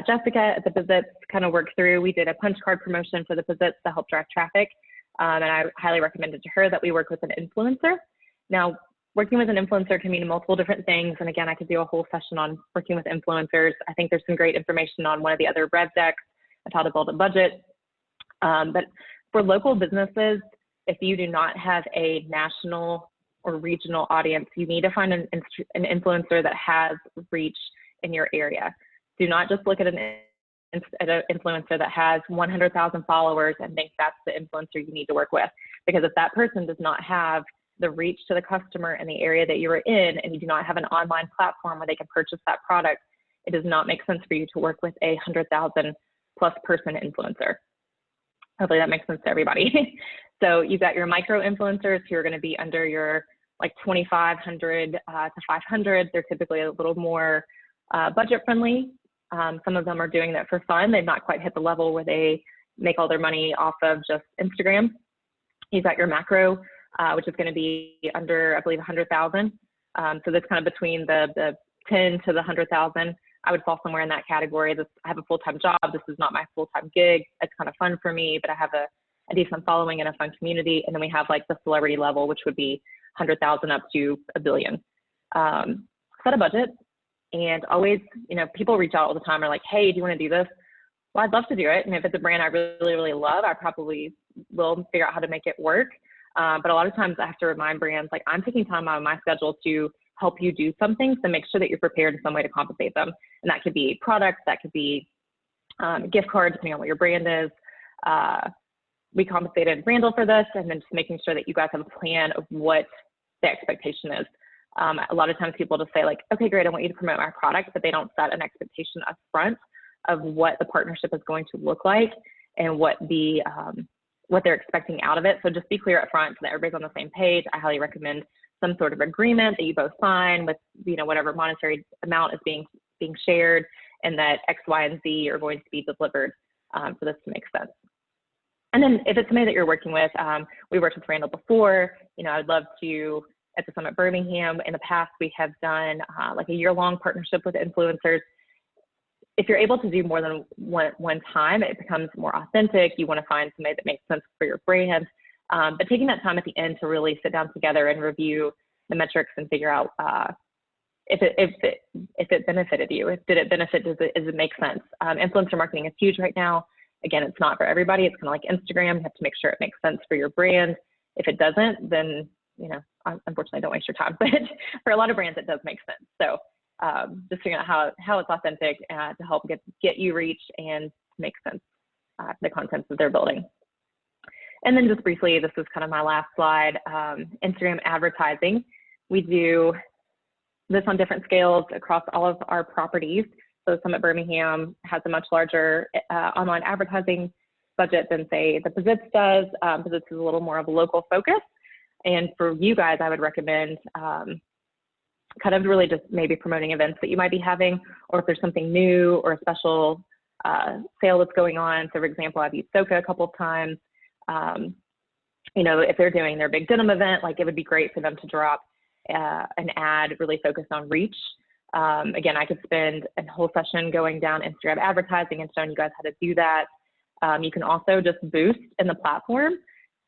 Speaker 3: Jessica at the Bizits kind of work through. We did a punch card promotion for the Bizits to help drive traffic. And I highly recommended to her that we work with an influencer. Now, working with an influencer can mean multiple different things. And again, I could do a whole session on working with influencers. I think there's some great information on one of the other rev decks of how to build a budget. But for local businesses, if you do not have a national or regional audience, you need to find an influencer that has reach in your area. Do not just look at an influencer that has 100,000 followers and think that's the influencer you need to work with. Because if that person does not have the reach to the customer in the area that you are in, and you do not have an online platform where they can purchase that product, it does not make sense for you to work with a 100,000 plus person influencer. Hopefully that makes sense to everybody. So you've got your micro influencers who are going to be under your like 2,500 to 500. They're typically a little more budget friendly. Some of them are doing that for fun. They've not quite hit the level where they make all their money off of just Instagram. You've got your macro, which is going to be under, I believe, 100,000. So that's kind of between the 10 to the 100,000. I would fall somewhere in that category. I have a full-time job. This is not my full-time gig. It's kind of fun for me, but I have a decent following and a fun community. And then we have like the celebrity level, which would be 100,000 up to $1 billion. Set a budget. And always, people reach out all the time and are like, hey, do you want to do this? Well, I'd love to do it. And if it's a brand I really, really love, I probably will figure out how to make it work. But a lot of times I have to remind brands, like, I'm taking time out of my schedule to help you do something, so make sure that you're prepared in some way to compensate them. And that could be products, that could be gift cards, depending on what your brand is. We compensated Randall for this, and then just making sure that you guys have a plan of what the expectation is. A lot of times people just say like, okay, great, I want you to promote my product, but they don't set an expectation up front of what the partnership is going to look like and what they're expecting out of it. So just be clear up front so that everybody's on the same page. I highly recommend some sort of agreement that you both sign with, whatever monetary amount is being shared, and that X, Y, and Z are going to be delivered for this to make sense. And then if it's somebody that you're working with, we worked with Randall before, I'd love to, at the Summit Birmingham, in the past, we have done like a year-long partnership with influencers. If you're able to do more than one time, it becomes more authentic. You want to find somebody that makes sense for your brand. But taking that time at the end to really sit down together and review the metrics and figure out if it benefited you, did it benefit, does it make sense? Influencer marketing is huge right now. Again, it's not for everybody. It's kind of like Instagram. You have to make sure it makes sense for your brand. If it doesn't, then, unfortunately, don't waste your time. But for a lot of brands, it does make sense. So just figuring out how it's authentic to help get you reach and make sense the content that they're building. And then just briefly, this is kind of my last slide, Instagram advertising. We do this on different scales across all of our properties. So Summit Birmingham has a much larger online advertising budget than say the Pizitz does. Pizitz is a little more of a local focus. And for you guys, I would recommend kind of really just maybe promoting events that you might be having, or if there's something new or a special sale that's going on. So for example, I've used Soka a couple of times. You know, if they're doing their big denim event, like it would be great for them to drop an ad really focused on reach. Again, I could spend a whole session going down Instagram advertising and showing you guys how to do that. You can also just boost in the platform.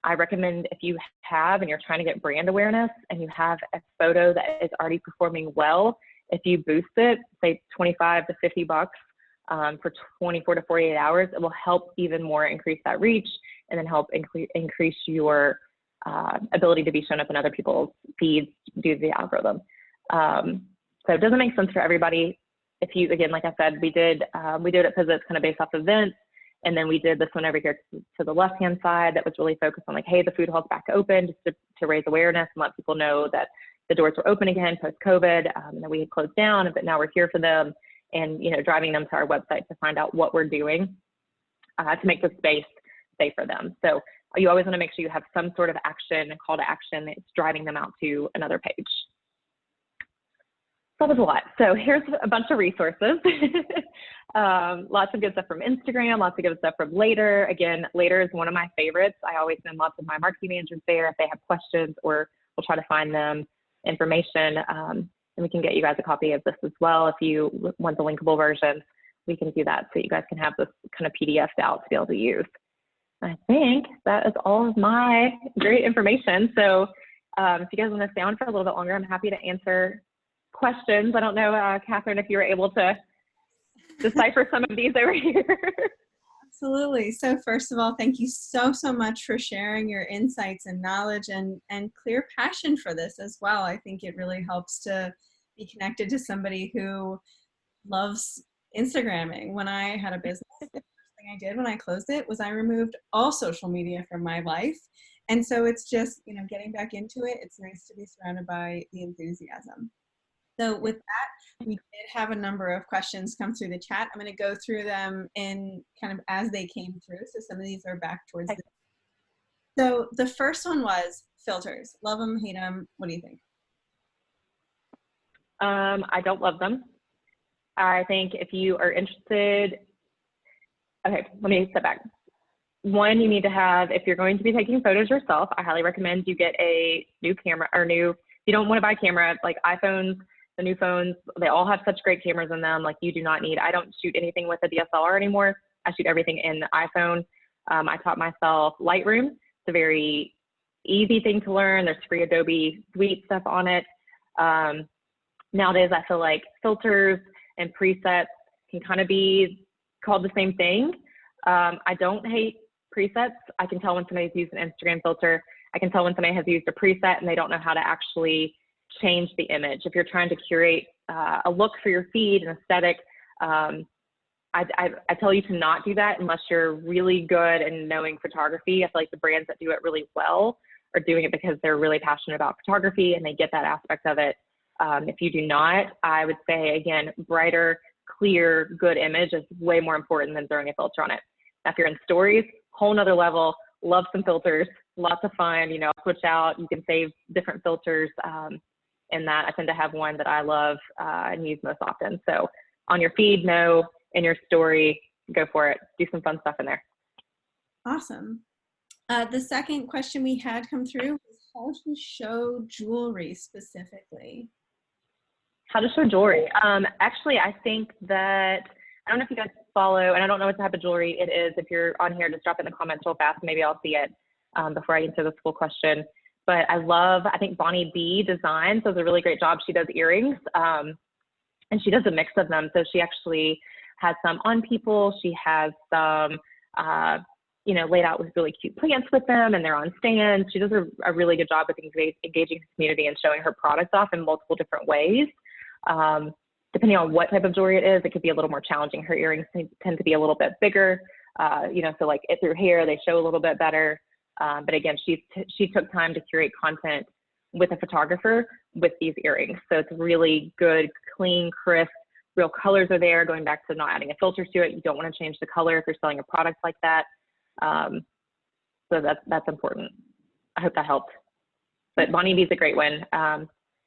Speaker 3: I recommend if you have and you're trying to get brand awareness and you have a photo that is already performing well, if you boost it, say 25 to 50 bucks for 24 to 48 hours, it will help even more increase that reach and then help increase your ability to be shown up in other people's feeds due to the algorithm. So it doesn't make sense for everybody. If you, again, like I said, we did it at Pizitz kind of based off events. And then we did this one over here to the left-hand side that was really focused on like, hey, the food hall's back open, just to raise awareness and let people know that the doors were open again post-COVID, and that we had closed down, but now we're here for them, and, you know, driving them to our website to find out what we're doing to make the space safe for them. So you always want to make sure you have some sort of action, a call to action that's driving them out to another page. So that was a lot. So here's a bunch of resources. Lots of good stuff from Instagram, lots of good stuff from Later. Again, Later is one of my favorites. I always send lots of my marketing managers there if they have questions, or we'll try to find them information. And we can get you guys a copy of this as well. If you want the linkable version, we can do that so you guys can have this kind of PDF out to be able to use. I think that is all of my great information. So if you guys want to stay on for a little bit longer, I'm happy to answer questions. I don't know, Catherine, if you were able to decipher some of these over here.
Speaker 1: Absolutely. So first of all, thank you so much for sharing your insights and knowledge and clear passion for this as well. I think it really helps to be connected to somebody who loves Instagramming. When I had a business, the first thing I did when I closed it was I removed all social media from my life. And so it's just, you know, getting back into it. It's nice to be surrounded by the enthusiasm. So with that, we did have a number of questions come through the chat. I'm going to go through them in kind of as they came through. So some of these are back towards the. So the first one was filters. Love them, hate them. What do you think?
Speaker 3: I don't love them. I think if you are interested, okay, let me step back. One, you need to have, if you're going to be taking photos yourself, I highly recommend you get a new camera, or you don't want to buy a camera, like iPhones. The new phones, they all have such great cameras in them. Like, you do not need, I don't shoot anything with a DSLR anymore. I shoot everything in the iPhone. I taught myself Lightroom. It's a very easy thing to learn. There's free Adobe Suite stuff on it. Nowadays, I feel like filters and presets can kind of be called the same thing. I don't hate presets. I can tell when somebody's used an Instagram filter. I can tell when somebody has used a preset and they don't know how to actually change the image. If you're trying to curate a look for your feed, an aesthetic, I tell you to not do that unless you're really good in knowing photography. I feel like the brands that do it really well are doing it because they're really passionate about photography and they get that aspect of it. If you do not, I would say, again, brighter, clear, good image is way more important than throwing a filter on it. Now, if you're in stories, whole nother level, love some filters, lots of fun, you know, switch out, you can save different filters. In that, I tend to have one that I love and use most often. So on your feed, no. In your story, go for it. Do some fun stuff in there.
Speaker 1: Awesome. The second question we had come through was how to show jewelry specifically.
Speaker 3: How to show jewelry. Actually, I think that, I don't know if you guys follow, and I don't know what type of jewelry it is. If you're on here, just drop it in the comments real fast. Maybe I'll see it before I answer this full question. But I think Bonnie B Designs does a really great job. She does earrings, and she does a mix of them. So she actually has some on people. She has some, you know, laid out with really cute plants with them, and they're on stands. She does a really good job with engaging the community and showing her products off in multiple different ways. Depending on what type of jewelry it is, it could be a little more challenging. Her earrings tend to be a little bit bigger, you know, so like through hair, they show a little bit better. But again, she took time to curate content with a photographer with these earrings. So it's really good, clean, crisp, real colors are there. Going back to not adding a filter to it, you don't want to change the color if you're selling a product like that. So that's important. I hope that helped. But Bonnie B's a great one.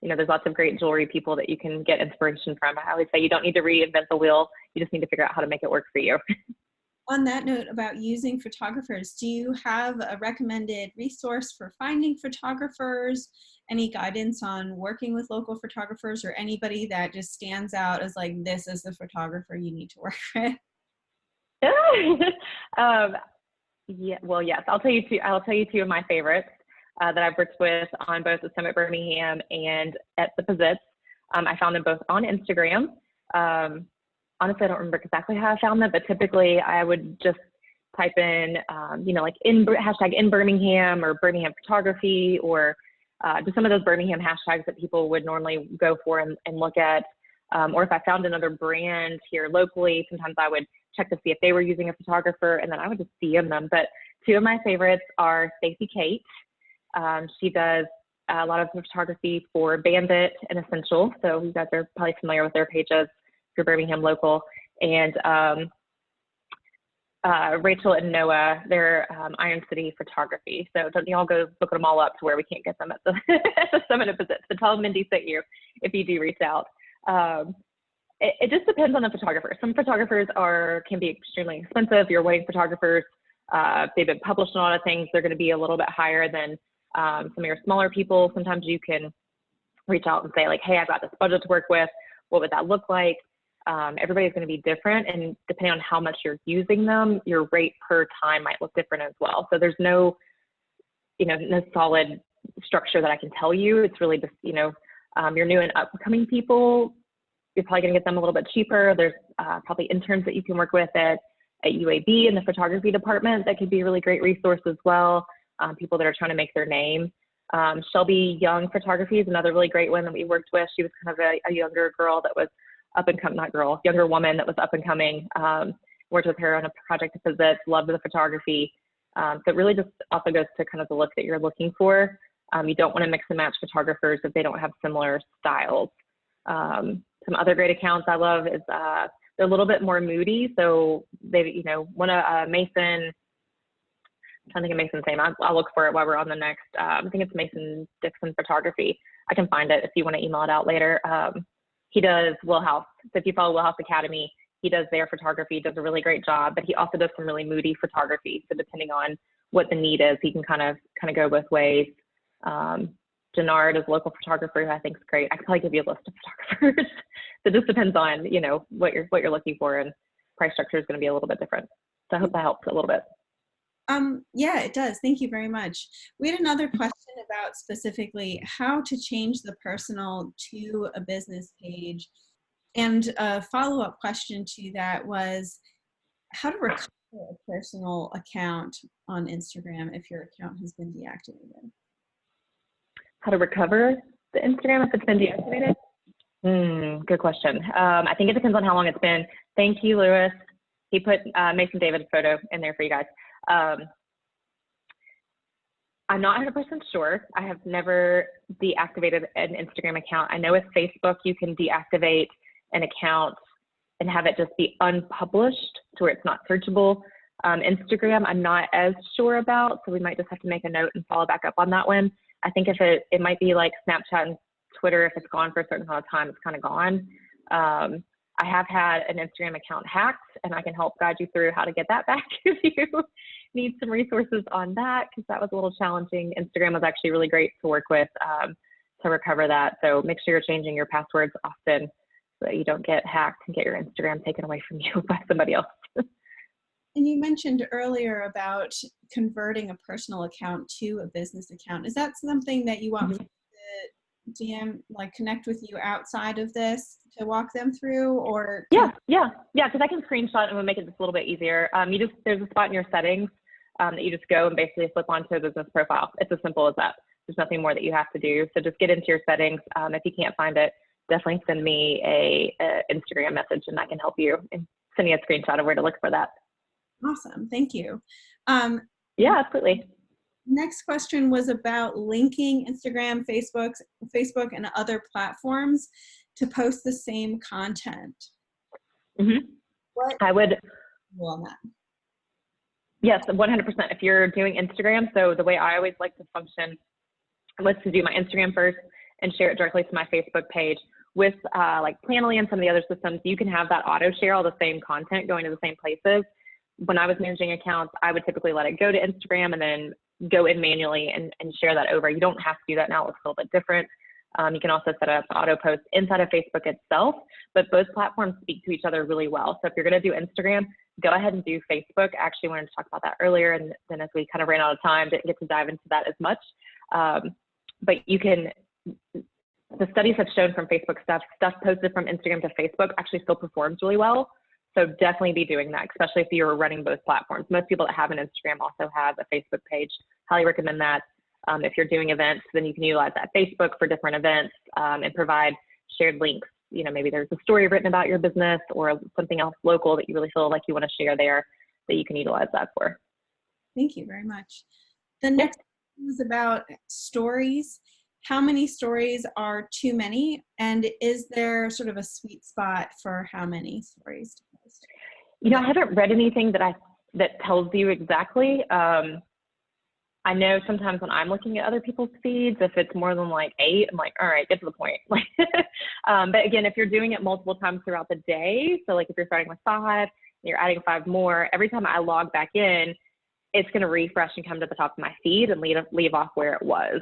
Speaker 3: There's lots of great jewelry people that you can get inspiration from. I always say you don't need to reinvent the wheel. You just need to figure out how to make it work for you.
Speaker 1: On that note about using photographers, do you have a recommended resource for finding photographers? Any guidance on working with local photographers, or anybody that just stands out as like, this is the photographer you need to work with?
Speaker 3: Yes. I'll tell you two of my favorites that I've worked with on both the Summit Birmingham and at the Pizzitz. I found them both on Instagram. Honestly, I don't remember exactly how I found them, but typically I would just type in, hashtag in Birmingham or Birmingham photography, or just some of those Birmingham hashtags that people would normally go for and look at. Or if I found another brand here locally, sometimes I would check to see if they were using a photographer, and then I would just DM them. But two of my favorites are Stacey Kate. She does a lot of photography for Bandit and Essential. So you guys are probably familiar with their pages if you're Birmingham local. And Rachel and Noah, they're Iron City Photography. So don't you all go looking them all up to where we can't get them at the, at the Summit of Pizzitz. So tell them Mindy sent you if you do reach out. It just depends on the photographer. Some photographers can be extremely expensive. Your wedding photographers, they've been published on a lot of things. They're going to be a little bit higher than some of your smaller people. Sometimes you can reach out and say like, hey, I've got this budget to work with. What would that look like? Everybody's going to be different, and depending on how much you're using them, your rate per time might look different as well. So there's no solid structure that I can tell you. It's really just, your new and upcoming people, you're probably going to get them a little bit cheaper. There's probably interns that you can work with at UAB in the photography department that could be a really great resource as well. People that are trying to make their name. Shelby Young Photography is another really great one that we worked with. She was kind of a younger girl that was younger woman that was up and coming. Worked with her on a project at Pizzitz, loved the photography. So it really just also goes to kind of the look that you're looking for. You don't want to mix and match photographers if they don't have similar styles. Some other great accounts I love is they're a little bit more moody. So they, Mason, I'm trying to think of Mason's name. I'll look for it while we're on the next. I think it's Mason Dixon Photography. I can find it if you want to email it out later. He does Wheelhouse. So if you follow Wheelhouse Academy, he does their photography, he does a really great job, but he also does some really moody photography. So depending on what the need is, he can kind of go both ways. Jannard is a local photographer who I think is great. I can probably give you a list of photographers. So it just depends on, what you're looking for, and price structure is going to be a little bit different. So I hope that helps a little bit.
Speaker 1: Yeah, it does. Thank you very much. We had another question about specifically how to change the personal to a business page. And a follow-up question to that was how to recover a personal account on Instagram if your account has been deactivated.
Speaker 3: How to recover the Instagram if it's been deactivated? Good question. I think it depends on how long it's been. Thank you, Lewis. He put Mason David's photo in there for you guys. I'm not 100% sure. I have never deactivated an Instagram account. I know with Facebook, you can deactivate an account and have it just be unpublished to where it's not searchable. Instagram, I'm not as sure about, so we might just have to make a note and follow back up on that one. I think if it might be like Snapchat and Twitter, if it's gone for a certain amount of time, it's kind of gone. I have had an Instagram account hacked, and I can help guide you through how to get that back if you need some resources on that, because that was a little challenging. Instagram was actually really great to work with to recover that. So make sure you're changing your passwords often so that you don't get hacked and get your Instagram taken away from you by somebody else.
Speaker 1: And you mentioned earlier about converting a personal account to a business account. Is that something that you want the DM, like, connect with you outside of this to walk them through, or?
Speaker 3: Yeah, because I can screenshot and we'll make it just a little bit easier. There's a spot in your settings that you just go and basically flip onto a business profile. It's as simple as that. There's nothing more that you have to do. So just get into your settings. If you can't find it, definitely send me a Instagram message and I can help you and send you a screenshot of where to look for that.
Speaker 1: Awesome, thank you.
Speaker 3: Yeah, absolutely.
Speaker 1: Next question was about linking Instagram, Facebook, and other platforms to post the same content.
Speaker 3: Mm-hmm.
Speaker 1: What
Speaker 3: I would
Speaker 1: on that?
Speaker 3: Yes, 100%. If you're doing Instagram, so the way I always like to function was to do my Instagram first and share it directly to my Facebook page. With like Planoly and some of the other systems, you can have that auto share all the same content going to the same places. When I was managing accounts, I would typically let it go to Instagram and then go in manually and share that over. You don't have to do that now. It looks a little bit different. You can also set up auto posts inside of Facebook itself, but both platforms speak to each other really well. So if you're going to do Instagram, go ahead and do Facebook. I actually wanted to talk about that earlier, and then as we kind of ran out of time, didn't get to dive into that as much. But you can, the studies have shown from Facebook stuff posted from Instagram to Facebook actually still performs really well. So definitely be doing that, especially if you're running both platforms. Most people that have an Instagram also have a Facebook page. Highly recommend that. If you're doing events, then you can utilize that Facebook for different events and provide shared links. You know, maybe there's a story written about your business or something else local that you really feel like you want to share there that you can utilize that for.
Speaker 1: Thank you very much. The next is about stories. How many stories are too many? And is there sort of a sweet spot for how many stories to post?
Speaker 3: You know, I haven't read anything that tells you exactly. I know sometimes when I'm looking at other people's feeds, if it's more than like 8, I'm like, all right, get to the point. But again, if you're doing it multiple times throughout the day, so like if you're starting with 5 and you're adding 5 more, every time I log back in, it's going to refresh and come to the top of my feed and leave off where it was.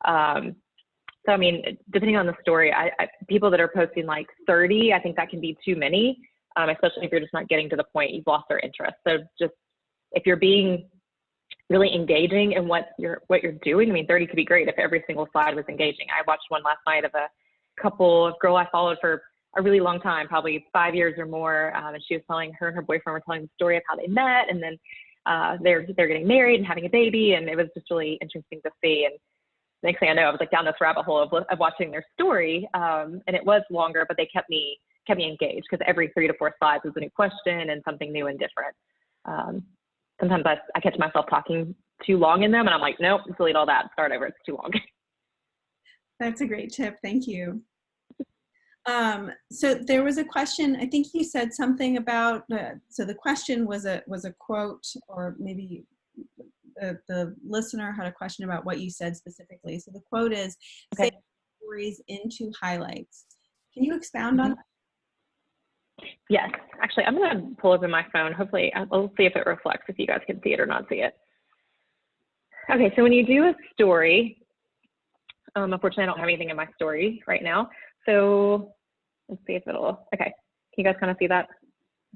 Speaker 3: So, I mean, depending on the story, people that are posting like 30, I think that can be too many, especially if you're just not getting to the point, you've lost their interest. So just if you're being really engaging in what you're doing, I mean, 30 could be great if every single slide was engaging. I watched one last night of a girl I followed for a really long time, probably 5 years or more, and she was telling, her and her boyfriend were telling the story of how they met, and then they're getting married and having a baby, and it was just really interesting to see. And next thing I know, I was like down this rabbit hole of watching their story, and it was longer, but they kept me engaged because every 3 to 4 slides was a new question and something new and different. Sometimes I catch myself talking too long in them, and I'm like, nope, delete all that, start over, it's too long.
Speaker 1: That's a great tip, thank you. So there was a question, I think you said something about, so the question was a quote, or maybe the listener had a question about what you said specifically. So the quote is,
Speaker 3: Okay.
Speaker 1: say stories into highlights. Can you expound on that?
Speaker 3: Yes, actually, I'm going to pull open my phone. Hopefully, I'll see if it reflects, if you guys can see it or not see it. Okay, so when you do a story, unfortunately, I don't have anything in my story right now. So let's see if it'll, okay. Can you guys kind of see that?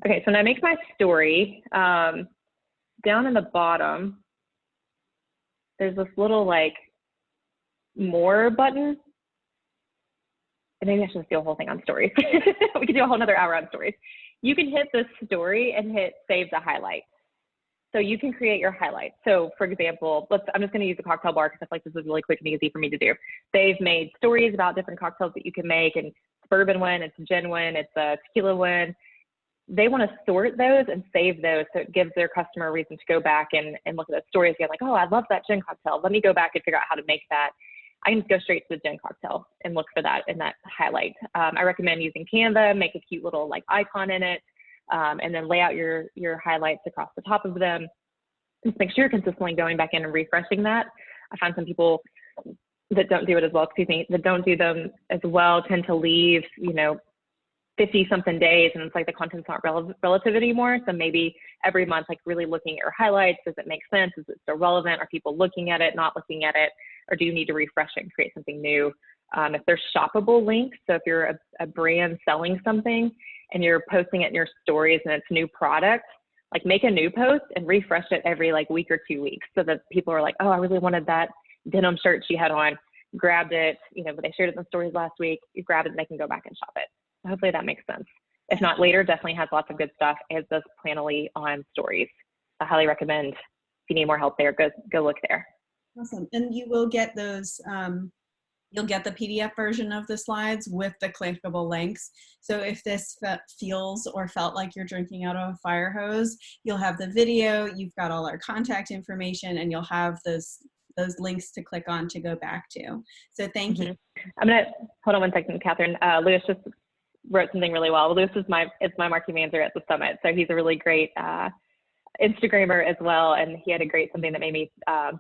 Speaker 3: Okay, so when I make my story, down in the bottom, there's this little like more button. And maybe I should just do a whole thing on stories. We could do a whole nother hour on stories. You can hit this story and hit save to highlight. So you can create your highlights. So for example, I'm just gonna use a cocktail bar because I feel like this is really quick and easy for me to do. They've made stories about different cocktails that you can make, and it's bourbon one, it's a gin one, it's a tequila one. They wanna sort those and save those so it gives their customer a reason to go back and look at those stories again, like, oh, I love that gin cocktail. Let me go back and figure out how to make that. I can just go straight to the gin cocktail and look for that in that highlight. I recommend using Canva, make a cute little like icon in it, and then lay out your highlights across the top of them. Just make sure you're consistently going back in and refreshing that. I find some people that don't do it as well, that don't do them as well tend to leave, 50 something days, and it's like the content's not relative anymore. So maybe every month, like really looking at your highlights, does it make sense? Is it still relevant? Are people looking at it, not looking at it? Or do you need to refresh it and create something new? If there's shoppable links, so if you're a brand selling something and you're posting it in your stories and it's new product, like make a new post and refresh it every like week or 2 weeks so that people are like, oh, I really wanted that denim shirt she had on, grabbed it, but they shared it in the stories last week, you grab it and they can go back and shop it. Hopefully that makes sense. If not, Later definitely has lots of good stuff, as does Planoly on stories. I highly recommend, if you need more help there, go look there.
Speaker 1: Awesome. And you will get those, you'll get the PDF version of the slides with the clickable links. So if this feels or felt like you're drinking out of a fire hose, you'll have the video, you've got all our contact information, and you'll have those links to click on to go back to. So thank you.
Speaker 3: I'm gonna, hold on one second, Catherine. Lewis just wrote something really well. Lewis is my marketing manager at the summit. So he's a really great Instagrammer as well, and he had a great something that made me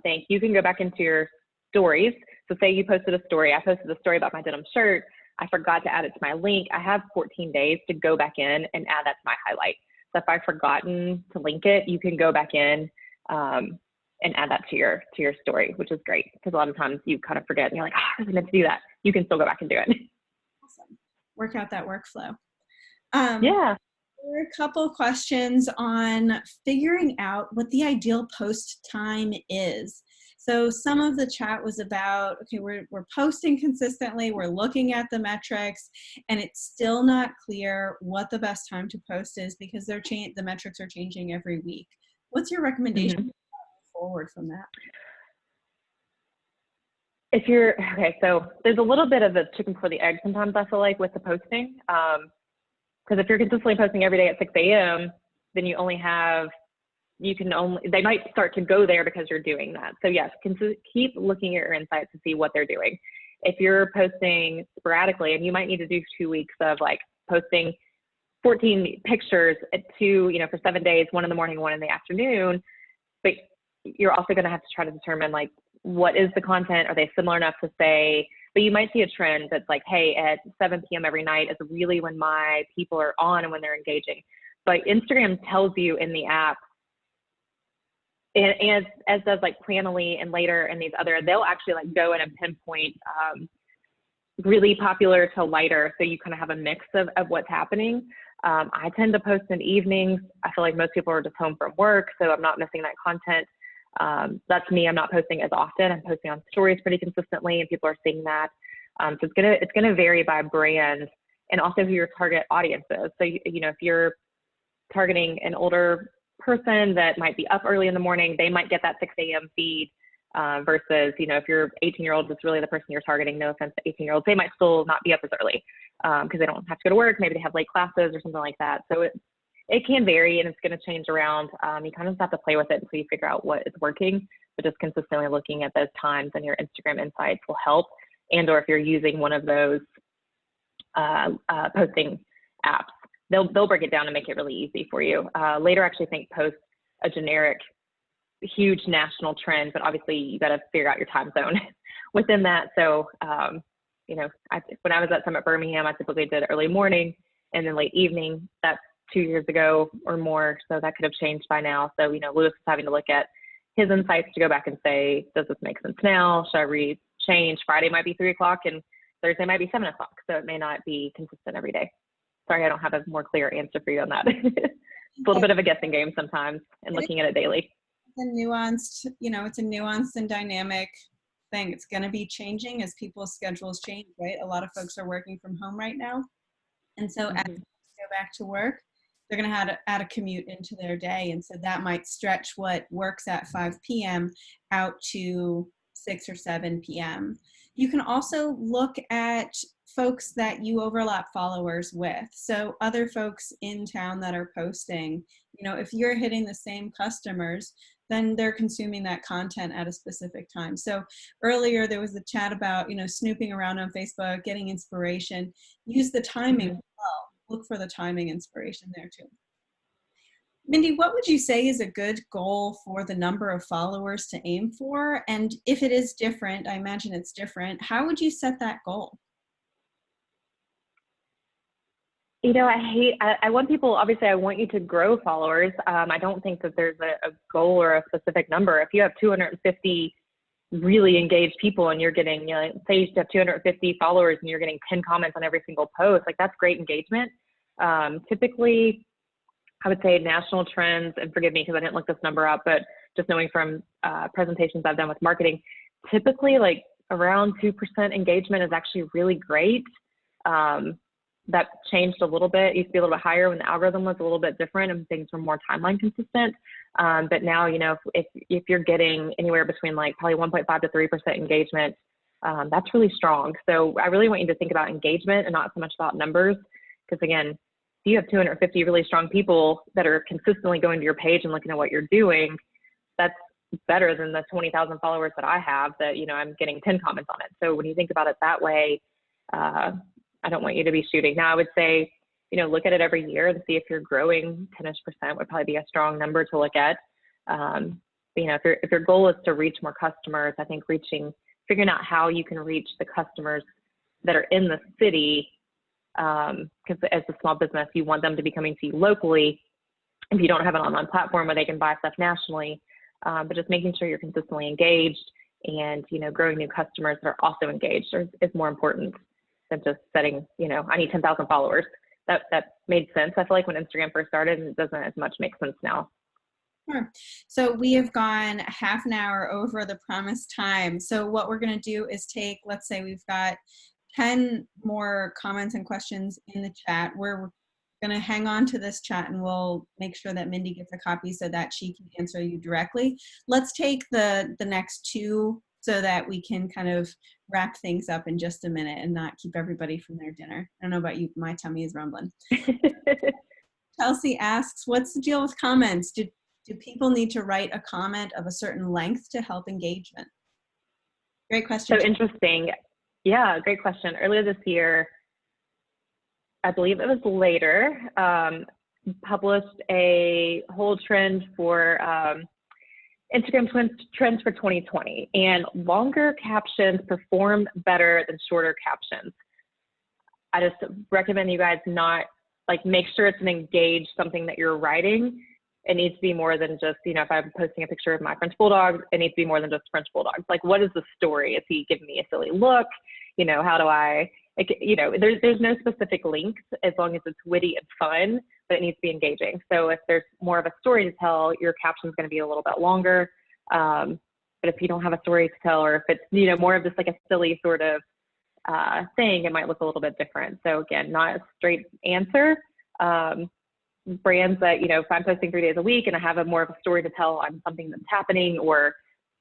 Speaker 3: think. You can go back into your stories. So say you posted a story. I posted a story about my denim shirt. I forgot to add it to my link. I have 14 days to go back in and add that to my highlight. So if I've forgotten to link it, you can go back in and add that to your story, which is great, because a lot of times you kind of forget and you're like, oh, I was meant to do that. You can still go back and do it.
Speaker 1: Awesome. Work out that workflow.
Speaker 3: Yeah.
Speaker 1: There are a couple questions on figuring out what the ideal post time is. So some of the chat was about, okay, we're posting consistently, we're looking at the metrics, and it's still not clear what the best time to post is because the metrics are changing every week. What's your recommendation forward from that?
Speaker 3: Okay, so there's a little bit of the chicken before the egg sometimes, I feel like, with the posting. Because if you're consistently posting every day at 6 a.m., then they might start to go there because you're doing that. So yes, keep looking at your insights to see what they're doing. If you're posting sporadically, and you might need to do 2 weeks of like posting 14 pictures for 7 days, 1 in the morning, 1 in the afternoon, but you're also going to have to try to determine like, what is the content? Are they similar enough to say, but you might see a trend that's like, hey, at 7 p.m. every night is really when my people are on and when they're engaging. But Instagram tells you in the app, and as does like Planoly and Later and these other, they'll actually like go in and pinpoint really popular to lighter. So you kind of have a mix of what's happening. I tend to post in evenings. I feel like most people are just home from work, so I'm not missing that content. That's me. I'm not posting as often. I'm posting on stories pretty consistently, and people are seeing that. So it's gonna vary by brand and also who your target audience is. So if you're targeting an older person that might be up early in the morning, they might get that 6 a.m. feed versus if your 18-year-old is really the person you're targeting. No offense to 18-year-olds, they might still not be up as early because they don't have to go to work. Maybe they have late classes or something like that. So it can vary, and it's going to change around. You kind of have to play with it until you figure out what is working, but just consistently looking at those times and your Instagram insights will help. And or if you're using one of those posting apps, they'll break it down and make it really easy for you. Later, actually think post a generic, huge national trend, but obviously you got to figure out your time zone within that. So, when I was at Summit Birmingham, I typically did early morning and then late evening. That's 2 years ago or more, so that could have changed by now. So, Lewis is having to look at his insights to go back and say, does this make sense now? Should I change? Friday might be 3 o'clock and Thursday might be 7 o'clock, so it may not be consistent every day. Sorry, I don't have a more clear answer for you on that. It's a little bit of a guessing game sometimes and looking at it daily.
Speaker 1: It's a nuanced and dynamic thing. It's going to be changing as people's schedules change, right? A lot of folks are working from home right now. And so as they go back to work, they're going to add a commute into their day. And so that might stretch what works at 5 p.m. out to 6 or 7 p.m. You can also look at folks that you overlap followers with. So other folks in town that are posting, if you're hitting the same customers, then they're consuming that content at a specific time. So earlier there was a chat about, snooping around on Facebook, getting inspiration. Use the timing as well. Look for the timing inspiration there too. Mindy, what would you say is a good goal for the number of followers to aim for? And if it is different, I imagine it's different, how would you set that goal?
Speaker 3: I want people, obviously I want you to grow followers. I don't think that there's a goal or a specific number. If you have 250 really engaged people and you're getting, say you have 250 followers and you're getting 10 comments on every single post, like that's great engagement. Typically, I would say national trends, and forgive me because I didn't look this number up, but just knowing from presentations I've done with marketing, typically like around 2% engagement is actually really great. That changed a little bit. It used to be a little bit higher when the algorithm was a little bit different and things were more timeline consistent. But now, if you're getting anywhere between like probably 1.5 to 3% engagement, that's really strong. So I really want you to think about engagement and not so much about numbers. Because again, if you have 250 really strong people that are consistently going to your page and looking at what you're doing, that's better than the 20,000 followers that I have that, I'm getting 10 comments on it. So when you think about it that way, I don't want you to be shooting. Now I would say look at it every year and see if you're growing 10-ish% would probably be a strong number to look at. If your goal is to reach more customers, I think figuring out how you can reach the customers that are in the city, because as a small business, you want them to be coming to you locally if you don't have an online platform where they can buy stuff nationally, but just making sure you're consistently engaged and, growing new customers that are also engaged is more important than just setting, I need 10,000 followers. That made sense. I feel like when Instagram first started, and it doesn't as much make sense now.
Speaker 1: Sure. So we have gone half an hour over the promised time. So what we're going to do is let's say we've got 10 more comments and questions in the chat. We're going to hang on to this chat and we'll make sure that Mindy gets a copy so that she can answer you directly. Let's take the next two so that we can kind of wrap things up in just a minute and not keep everybody from their dinner. I don't know about you, my tummy is rumbling. Chelsea asks, what's the deal with comments? Do people need to write a comment of a certain length to help engagement? Great question.
Speaker 3: So interesting. Yeah, great question. Earlier this year, I believe it was later, published a whole trend for Instagram trends for 2020, and longer captions perform better than shorter captions. I just recommend you guys make sure it's an engaged something that you're writing. It needs to be more than just, if I'm posting a picture of my French Bulldog, it needs to be more than just French Bulldogs. Like, what is the story? Is he giving me a silly look? How do I, there's no specific links as long as it's witty and fun, but it needs to be engaging. So if there's more of a story to tell, your caption is going to be a little bit longer. But if you don't have a story to tell, or if it's, more of just like a silly sort of thing, it might look a little bit different. So again, not a straight answer. Brands that, if I'm posting 3 days a week and I have more of a story to tell on something that's happening or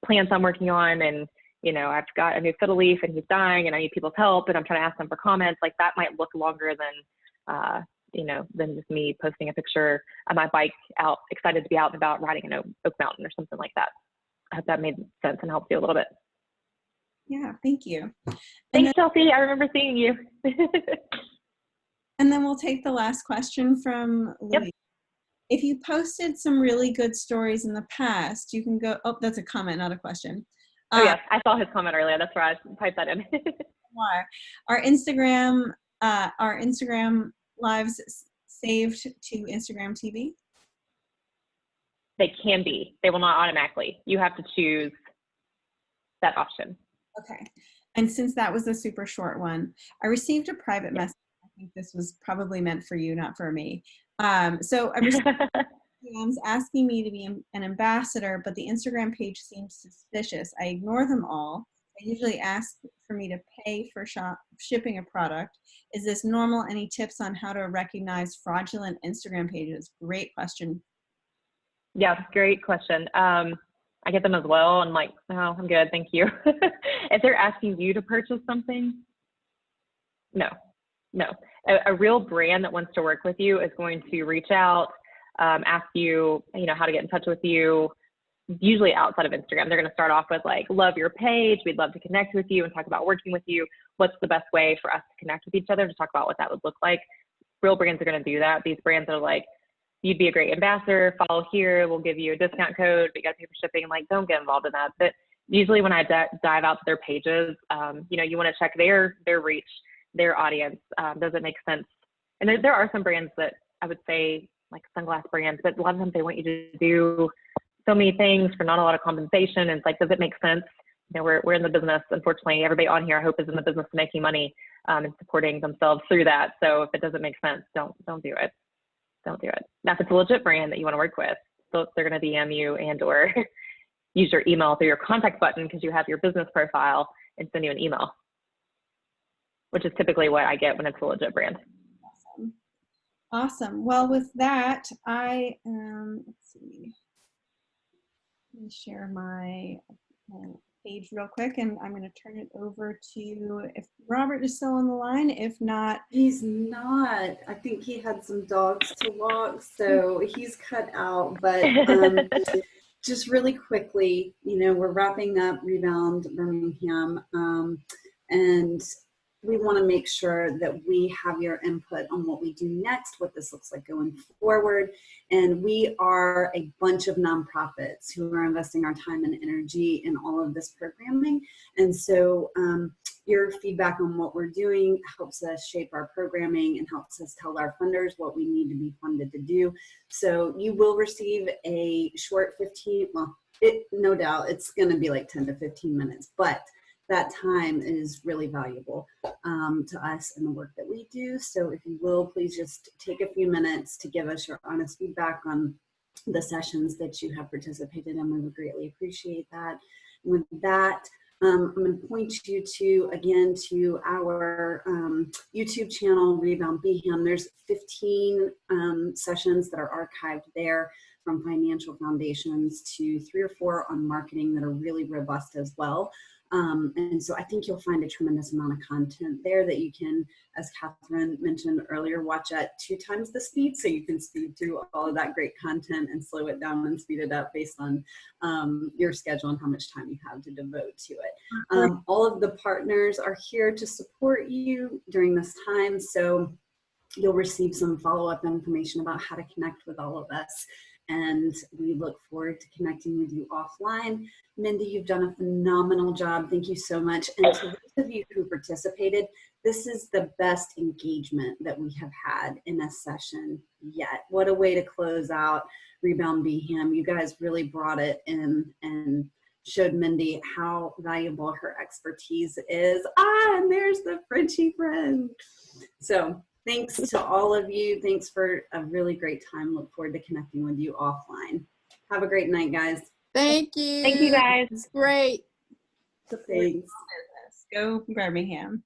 Speaker 3: plans I'm working on, and, I've got a new fiddle leaf and he's dying and I need people's help and I'm trying to ask them for comments, like that might look longer than just me posting a picture of my bike out, excited to be out and about riding an Oak Mountain or something like that. I hope that made sense and helped you a little bit.
Speaker 1: Yeah, thank you.
Speaker 3: Thanks, Chelsea. I remember seeing you.
Speaker 1: And then we'll take the last question from Louise. Yep. If you posted some really good stories in the past, you can go, oh, that's a comment, not a question.
Speaker 3: Oh, yes, I saw his comment earlier. That's why I typed that in.
Speaker 1: Our Instagram lives saved to Instagram TV?
Speaker 3: They can be. They will not automatically. You have to choose that option.
Speaker 1: Okay. And since that was a super short one, I received a private message. I think this was probably meant for you, not for me. So I received DMs asking me to be an ambassador, but the Instagram page seems suspicious. I ignore them all. They usually ask for me to pay for shipping a product. Is this normal? Any tips on how to recognize fraudulent Instagram pages? Great question.
Speaker 3: Yeah, great question. I get them as well. I'm like, oh, I'm good, thank you. If they're asking you to purchase something, no. A real brand that wants to work with you is going to reach out, ask you, how to get in touch with you, usually outside of Instagram. They're going to start off with like, love your page. We'd love to connect with you and talk about working with you. What's the best way for us to connect with each other, to talk about what that would look like. Real brands are going to do that. These brands are like, you'd be a great ambassador, follow here, we'll give you a discount code, but you got to pay for shipping. Like, don't get involved in that. But usually when I dive out to their pages, you want to check their reach, their audience. Does it make sense? And there are some brands that I would say, like sunglass brands, but a lot of times they want you to do so many things for not a lot of compensation. And it's like, does it make sense? We're in the business. Unfortunately, everybody on here, I hope, is in the business of making money and supporting themselves through that. So if it doesn't make sense, don't do it. Don't do it. Now, if it's a legit brand that you want to work with, so they're going to DM you and or use your email through your contact button because you have your business profile and send you an email, which is typically what I get when it's a legit brand.
Speaker 1: Awesome. Well, with that, let's see. Let me share my page real quick, and I'm going to turn it over to, if Robert is still on the line. If not,
Speaker 2: he's not. I think he had some dogs to walk, so he's cut out. But just really quickly, we're wrapping up Rebound Birmingham, and we want to make sure that we have your input on what we do next, what this looks like going forward. And we are a bunch of nonprofits who are investing our time and energy in all of this programming. And so your feedback on what we're doing helps us shape our programming and helps us tell our funders what we need to be funded to do. So you will receive a short 15, well, no doubt it's going to be like 10 to 15 minutes, but that time is really valuable to us and the work that we do. So if you will, please just take a few minutes to give us your honest feedback on the sessions that you have participated in. We would greatly appreciate that. And with that, I'm going to point you again to our YouTube channel, Rebound BHAM. There's 15 sessions that are archived there, from financial foundations to 3 or 4 on marketing that are really robust as well. And so I think you'll find a tremendous amount of content there that you can, as Catherine mentioned earlier, watch at 2 times the speed, so you can speed through all of that great content and slow it down and speed it up based on your schedule and how much time you have to devote to it. All of the partners are here to support you during this time, so you'll receive some follow-up information about how to connect with all of us. And we look forward to connecting with you offline. Mindy, you've done a phenomenal job. Thank you so much. And to those of you who participated, this is the best engagement that we have had in a session yet. What a way to close out Rebound BHAM. You guys really brought it in and showed Mindy how valuable her expertise is. And there's the Frenchie friend. So thanks to all of you. Thanks for a really great time. Look forward to connecting with you offline. Have a great night, guys.
Speaker 4: Thank you.
Speaker 3: Thank you, guys.
Speaker 4: It's great.
Speaker 2: Thanks.
Speaker 1: Go Birmingham.